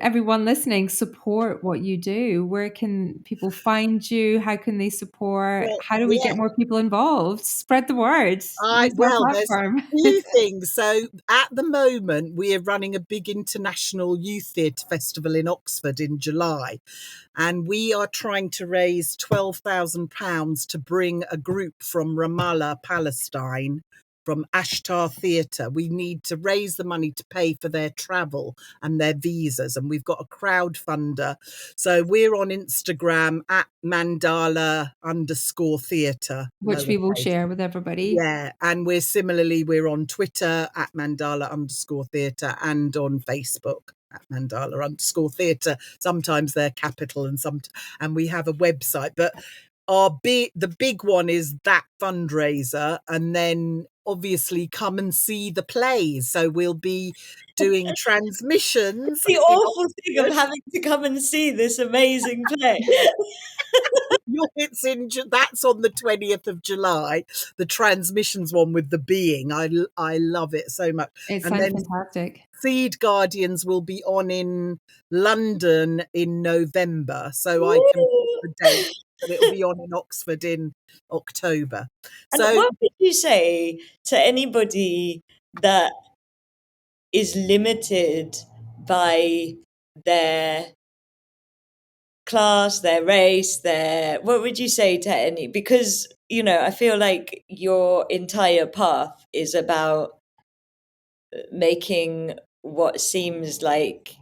S1: everyone listening support what you do? Where can people find you? How can they support?
S3: Well,
S1: How do we
S3: yeah,
S1: get more people involved? Spread the word. Use our
S3: there's
S1: platform.
S3: a few things. So at the moment, we're running a big international youth theatre festival in Oxford in July. And we are trying to raise £12,000 to bring a group from Ramallah, Palestine, from Ashtar Theatre. We need to raise the money to pay for their travel and their visas. And we've got a crowdfunder. So we're on Instagram at Mandala_theatre.
S1: Which we will share with everybody.
S3: Yeah, and we're on Twitter at Mandala_theatre and on Facebook at Mandala_theatre. Sometimes they're capital and we have a website, but the big one is that fundraiser, and then obviously come and see the plays. So we'll be doing transmissions.
S2: The awful thing of having to come and see this amazing play.
S3: That's on the 20th of July, the transmissions one with the being. I love it so much.
S1: It
S3: And
S1: sounds
S3: then
S1: fantastic.
S3: Seed Guardians will be on in London in November, so I can put the date, but it'll be on in Oxford in October.
S2: And
S3: So
S2: what would you say to anybody that is limited by their class, their race, what would you say to any? Because, I feel like your entire path is about making what seems like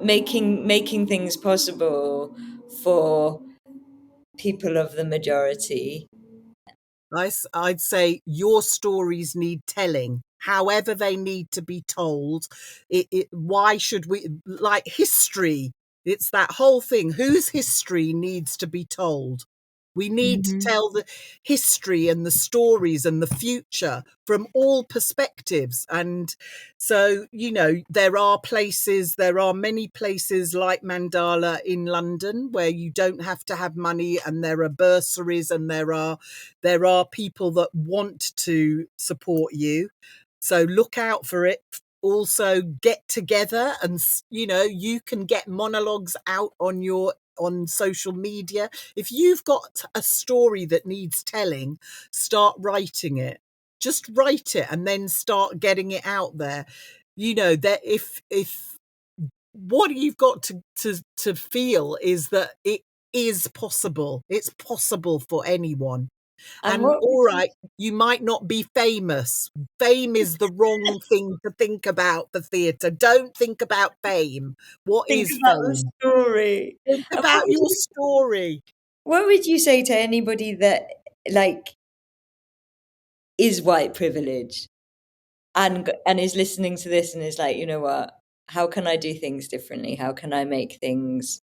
S2: making things possible for people of the majority.
S3: I'd say your stories need telling, however they need to be told. Why should we, like history? It's that whole thing. Whose history needs to be told? We need to tell the history and the stories and the future from all perspectives. And so, there are many places like Mandala in London where you don't have to have money, and there are bursaries, and there are people that want to support you. So look out for it. Also get together, and you can get monologues out on social media. If you've got a story that needs telling, start writing it. Just write it and then start getting it out there. That if what you've got to feel is that it is possible. It's possible for anyone. And all right, you might not be famous. Fame is the wrong thing to think about for theatre. Don't think about fame. What
S2: Think
S3: is
S2: about
S3: fame?
S2: the story.
S3: Think about your story.
S2: What would you say to anybody that is white privilege and is listening to this and is like, you know what? How can I do things differently? How can I make things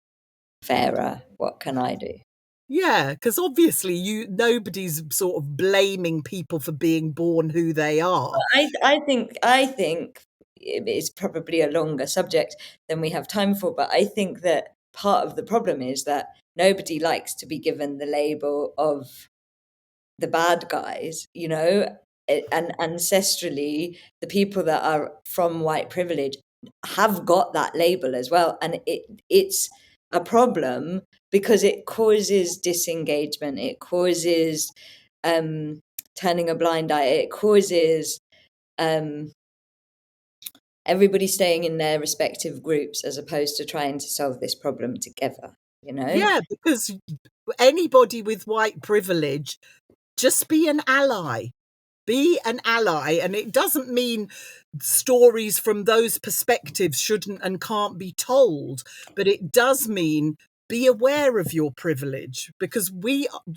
S2: fairer? What can I do?
S3: Yeah, because obviously nobody's sort of blaming people for being born who they are.
S2: I think it's probably a longer subject than we have time for, but I think that part of the problem is that nobody likes to be given the label of the bad guys, and ancestrally, the people that are from white privilege have got that label as well. And it's a problem because it causes disengagement. It causes turning a blind eye. It causes everybody staying in their respective groups as opposed to trying to solve this problem together,
S3: Yeah, because anybody with white privilege, just be an ally. be an ally. And it doesn't mean stories from those perspectives shouldn't and can't be told, but it does mean be aware of your privilege, because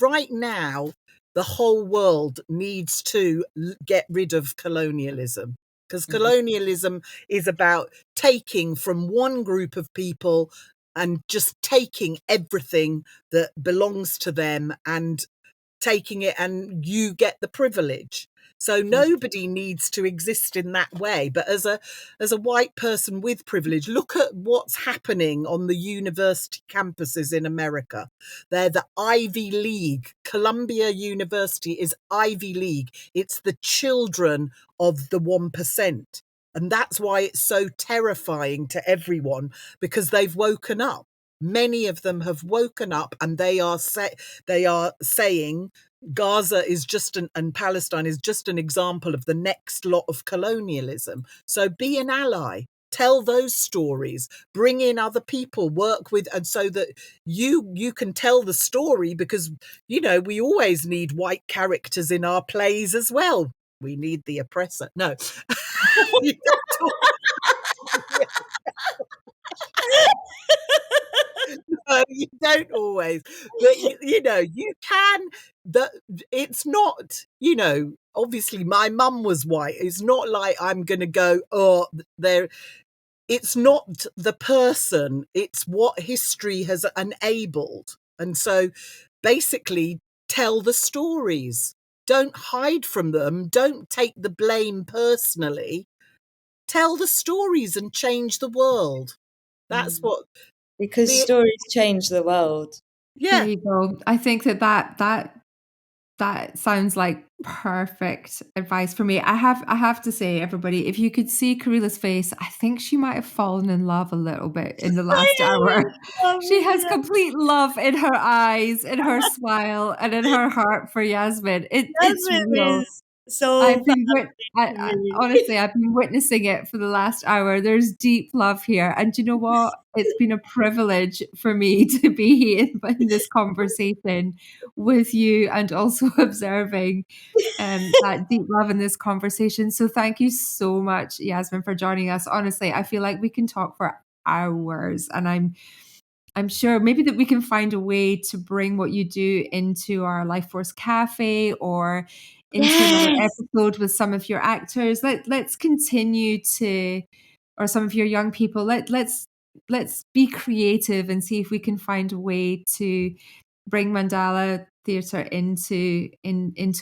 S3: right now, the whole world needs to get rid of colonialism, because colonialism is about taking from one group of people and just taking everything that belongs to them and taking it, and you get the privilege. So nobody needs to exist in that way. But as a white person with privilege, look at what's happening on the university campuses in America. They're the Ivy League. Columbia University is Ivy League. It's the children of the 1%. And that's why it's so terrifying to everyone, because they've woken up. Many of them have woken up, and they are saying Gaza is just and Palestine is just an example of the next lot of colonialism. So be an ally. Tell those stories, bring in other people, work with, and so that you can tell the story, because, we always need white characters in our plays as well. We need the oppressor. No. You don't no, you don't always, but you can. It's not, obviously my mum was white. It's not like I'm going to go, oh, there. It's not the person, it's what history has enabled. And so basically tell the stories. Don't hide from them. Don't take the blame personally. Tell the stories and change the world. That's what.
S2: Because stories change the world.
S1: There
S3: Yeah.
S1: you go. I think that sounds like perfect advice for me. I have to say, everybody, if you could see Karila's face, I think she might have fallen in love a little bit in the last hour. She has complete love in her eyes, in her smile, and in her heart for Yasmin. It's real.
S2: Is so
S1: I've been honestly, I've been witnessing it for the last hour. There's deep love here. And you know what? It's been a privilege for me to be in this conversation with you, and also observing that deep love in this conversation. So thank you so much, Yasmin, for joining us. Honestly, I feel like we can talk for hours, and I'm sure maybe that we can find a way to bring what you do into our Life Force Cafe, or into another episode with some of your actors. Let's continue to, or some of your young people. Let's be creative and see if we can find a way to bring Mandala Theatre into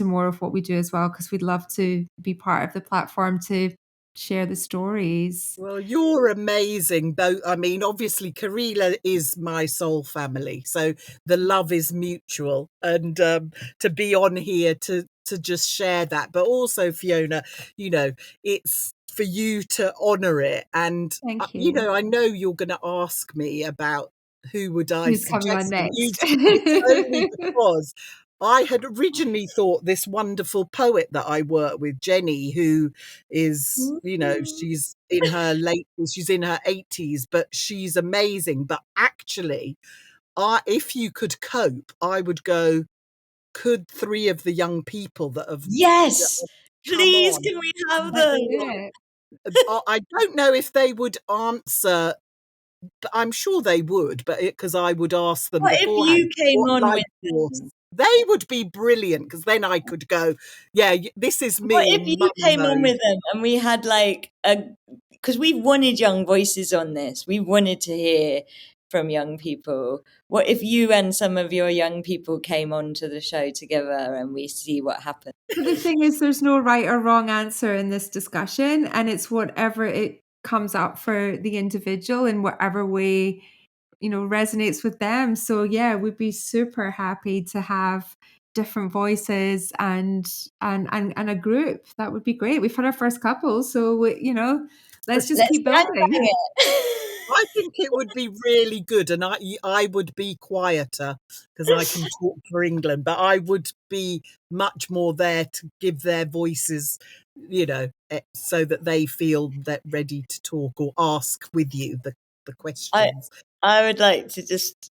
S1: more of what we do as well, because we'd love to be part of the platform to share the stories.
S3: Well, you're amazing. I mean, obviously, Karila is my soul family, so the love is mutual. And to be on here to just share that, but also, Fiona, it's for you to honour it. And
S1: Thank you.
S3: I know you're going to ask me about who would I
S1: Who's coming on
S3: suggest, and
S1: next?
S3: it's only because I had originally thought this wonderful poet that I work with, Jenny, who is, she's in her she's in her 80s, but she's amazing. But actually, if you could cope, I would go, could 3 of the young people that have
S2: Yes,
S3: come
S2: please,
S3: on,
S2: can we have them?
S3: I don't know if they would answer, but I'm sure they would, but because I would ask them
S2: What if
S3: beforehand,
S2: you came
S3: what
S2: on
S3: life
S2: with
S3: course.
S2: them?
S3: They would be brilliant, because then I could go, yeah, this is
S2: What
S3: me
S2: if
S3: in
S2: you
S3: mum
S2: came on
S3: mode.
S2: with them and we had because we've wanted young voices on this. We wanted to hear from young people. What if you and some of your young people came onto the show together and we see what happens?
S1: But the thing is, there's no right or wrong answer in this discussion, and it's whatever it comes up for the individual in whatever way, resonates with them. So yeah, we'd be super happy to have different voices and a group. That would be great. We've had our first couple, so let's just keep
S2: gangbang
S1: building.
S2: it.
S3: I think it would be really good, and I would be quieter because I can talk for England, but I would be much more there to give their voices, so that they feel that ready to talk or ask with you the questions.
S2: I would like to just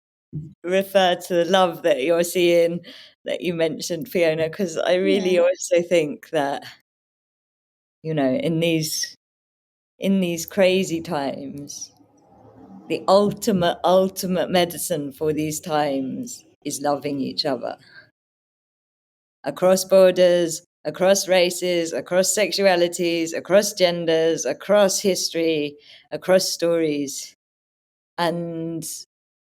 S2: refer to the love that you're seeing that you mentioned, Fiona, because I really
S1: Yeah.
S2: also think that, you know, in these crazy times, the ultimate medicine for these times is loving each other across borders, across races, across sexualities, across genders, across history, across stories. And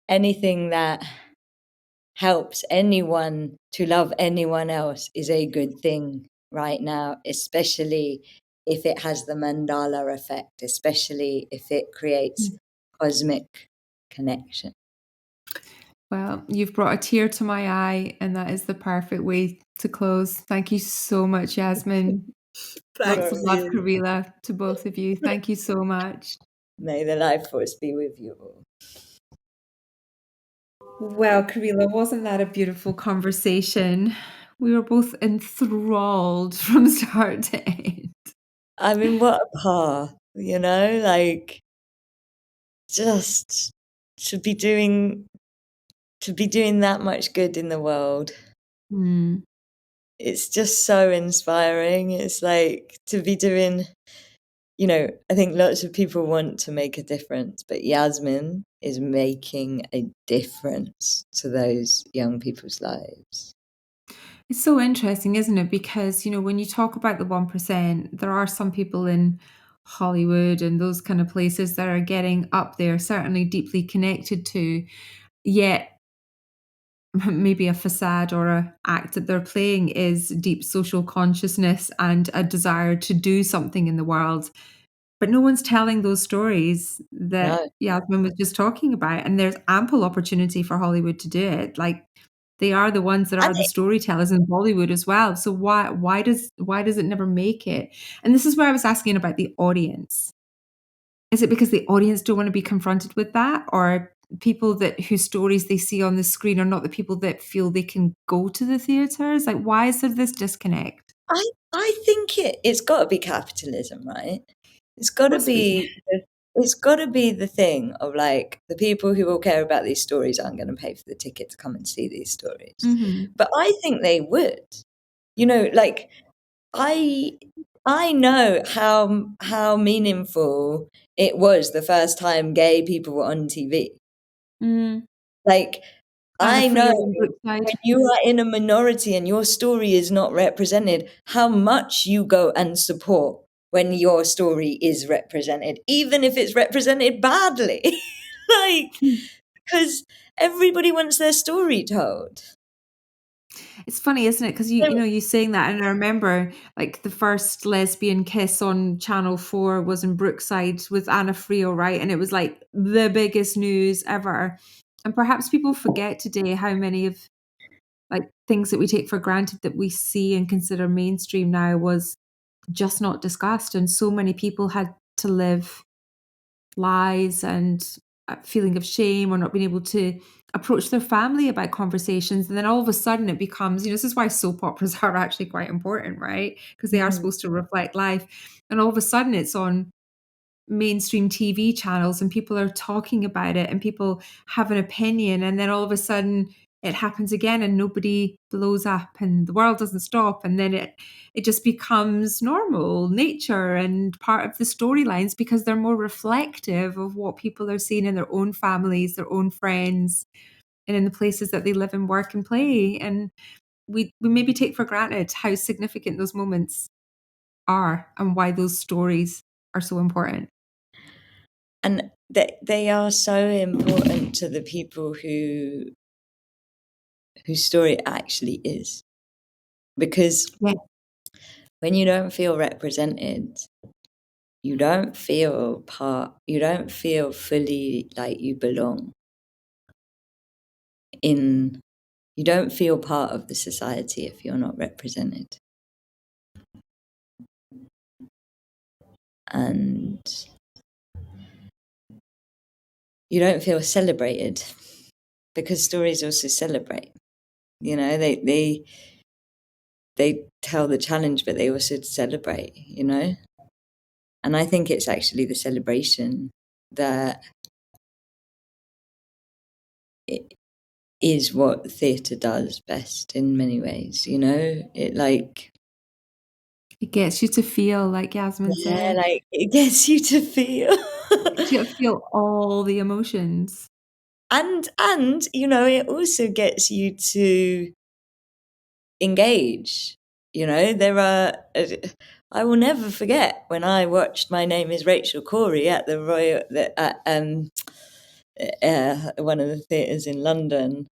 S2: anything that helps anyone to love anyone else is a good thing right now, especially if it has the mandala effect, especially if it creates cosmic connection.
S1: Well, you've brought a tear to my eye, and that is the perfect way to close. Thank you so much, Yasmin.
S3: Thank
S1: Lots of love,
S3: you.
S1: Karila, to both of you. Thank you so much.
S2: May the life force be with you all.
S1: Well, Karila, wasn't that a beautiful conversation? We were both enthralled from start to end.
S2: I mean, what a path, you know, like just to be doing that much good in the world.
S1: Mm.
S2: It's just so inspiring. It's like to be doing, you know, I think lots of people want to make a difference, but Yasmin is making a difference to those young people's lives.
S1: It's so interesting, isn't it? Because, when you talk about the 1%, there are some people in Hollywood and those kind of places that are getting up there, certainly deeply connected to, yet maybe a facade or a act that they're playing is deep social consciousness and a desire to do something in the world. But no one's telling those stories that
S2: No,
S1: Yasmin was just talking about, and there's ample opportunity for Hollywood to do it. Like, they are the ones that
S2: and
S1: are the storytellers in Bollywood as well. So why does it never make it? And this is where I was asking about the audience. Is it because the audience don't want to be confronted with that, or people that whose stories they see on the screen are not the people that feel they can go to the theaters? Like, why is there this disconnect?
S2: I think it's got to be capitalism, right? It's got to
S1: Must be.
S2: be. It's got to be the thing of like the people who will care about these stories aren't going to pay for the ticket to come and see these stories,
S1: Mhm.
S2: but I think they would. You know, like I I know how meaningful it was the first time gay people were on TV.
S1: Mm.
S2: Like
S1: Anna
S2: I know
S1: Friel and Brookside.
S2: when you are in a minority and your story is not represented, how much you go and support when your story is represented, even if it's represented badly. Like, because everybody wants their story told.
S1: It's funny, isn't it? Because you saying that, and I remember like the first lesbian kiss on Channel 4 was in Brookside with Anna Friel, right? And it was like the biggest news ever. And perhaps people forget today how many of like things that we take for granted that we see and consider mainstream now was just not discussed. And so many people had to live lies and a feeling of shame or not being able to approach their family about conversations. And then all of a sudden it becomes, this is why soap operas are actually quite important, right? Because they are
S2: Mm.
S1: supposed to reflect life. And all of a sudden it's on mainstream TV channels and people are talking about it and people have an opinion, and then all of a sudden it happens again and nobody blows up and the world doesn't stop, and then it just becomes normal nature and part of the storylines because they're more reflective of what people are seeing in their own families, their own friends, and in the places that they live and work and play. And we maybe take for granted how significant those moments are and why those stories are so important.
S2: And they are so important to the people whose story it actually is. Because
S1: Yeah.
S2: when you don't feel represented, you don't feel you don't feel fully like you belong in, you don't feel part of the society if you're not represented. And you don't feel celebrated because stories also celebrate. You know, they tell the challenge, but they also celebrate, you know? And I think it's actually the celebration that is what theatre does best in many ways, you know? It
S1: gets you to feel, like Yasmin said.
S2: it gets you to feel.
S1: It gets you to feel all the emotions.
S2: And you know, it also gets you to engage. You know, there are. I will never forget when I watched My Name Is Rachel Corey at the Royal at one of the theatres in London,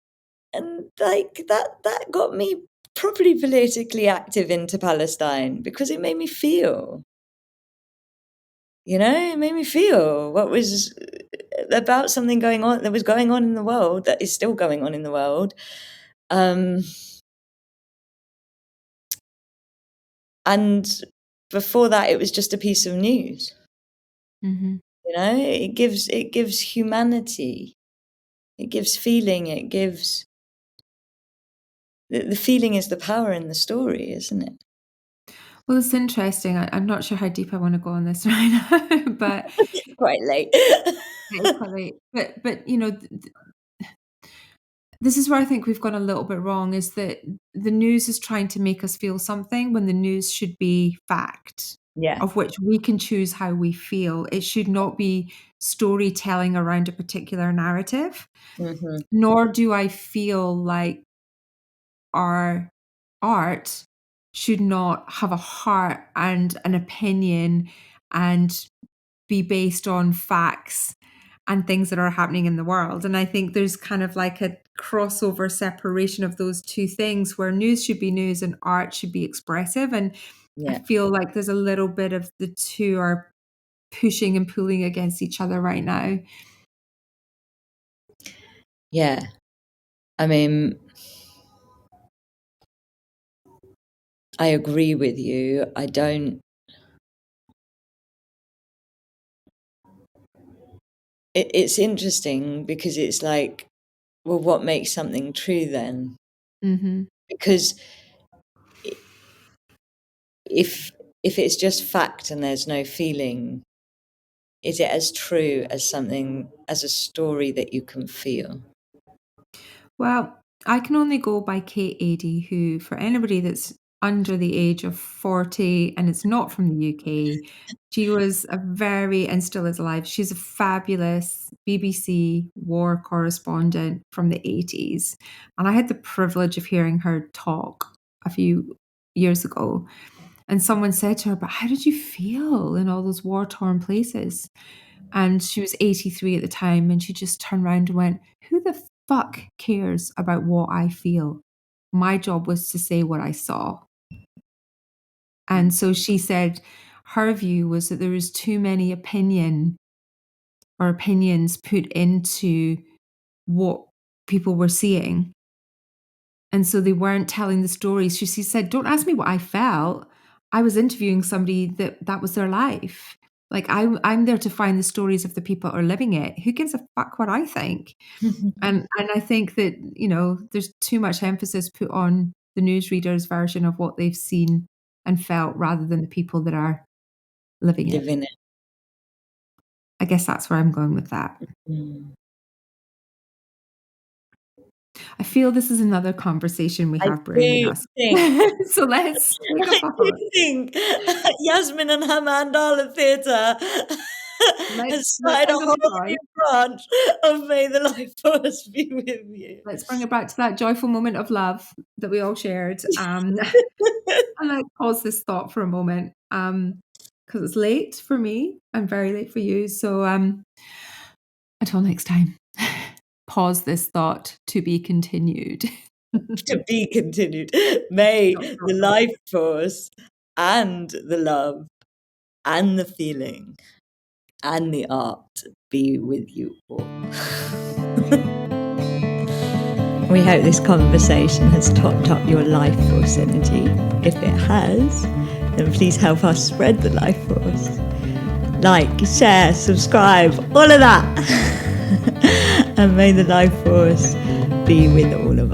S2: and like that got me properly politically active into Palestine because it made me feel. You know, it made me feel what was about something going on that was going on in the world, that is still going on in the world. And before that, it was just a piece of news.
S1: Mm-hmm.
S2: You know, it gives humanity, it gives feeling, it gives the feeling is the power in the story, isn't it?
S1: Well, it's interesting. I'm not sure how deep I want to go on this right now, but
S2: It's quite late.
S1: it's quite late. But you know, this is where I think we've gone a little bit wrong. Is that the news is trying to make us feel something when the news should be fact,
S2: Yeah.
S1: of which we can choose how we feel. It should not be storytelling around a particular narrative.
S2: Mm-hmm.
S1: Nor do I feel like our art should not have a heart and an opinion and be based on facts and things that are happening in the world. And I think there's kind of like a crossover separation of those two things where news should be news and art should be expressive. And I
S2: Yeah.
S1: feel like there's a little bit of the two are pushing and pulling against each other right now.
S2: Yeah. I mean, I agree with you. It's interesting because it's like, well, what makes something true then?
S1: Mm-hmm.
S2: Because if it's just fact and there's no feeling, is it as true as something, as a story that you can feel?
S1: Well, I can only go by Kate Adie, who, for anybody that's under the age of 40 and it's not from the UK, she was a very, and still is alive, she's a fabulous BBC war correspondent from the 80s. And I had the privilege of hearing her talk a few years ago. And someone said to her, "But how did you feel in all those war torn places?" And she was 83 at the time, and she just turned around and went, "Who the fuck cares about what I feel? My job was to say what I saw." And so she said her view was that there was too many opinions put into what people were seeing. And so they weren't telling the stories. She said, "Don't ask me what I felt. I was interviewing somebody that was their life. Like I'm there to find the stories of the people who are living it. Who gives a fuck what I think?" And I think that, you know, there's too much emphasis put on the newsreader's version of what they've seen and felt rather than the people that are living it.
S2: Living it.
S1: I guess that's where I'm going with that.
S2: Mm.
S1: I feel this is another conversation we
S2: I
S1: have brewing
S2: do
S1: us.
S2: think
S1: So let's take a
S2: I do
S1: pause.
S2: think Yasmin and her Mandala Theatre has
S1: Let's
S2: started a
S1: end on
S2: whole
S1: the joy.
S2: new branch of May the Life Force be with you.
S1: Let's bring it back to that joyful moment of love that we all shared. And let's pause this thought for a moment, because it's late for me and very late for you. So until next time, pause this thought to be continued.
S2: To be continued. May
S1: Dot,
S2: the
S1: dot, dot.
S2: life force and the love and the feeling and the art be with you all. We hope this conversation has topped up your life force energy. If it has, then please help us spread the life force. Like, share, subscribe, all of that. And may the life force be with all of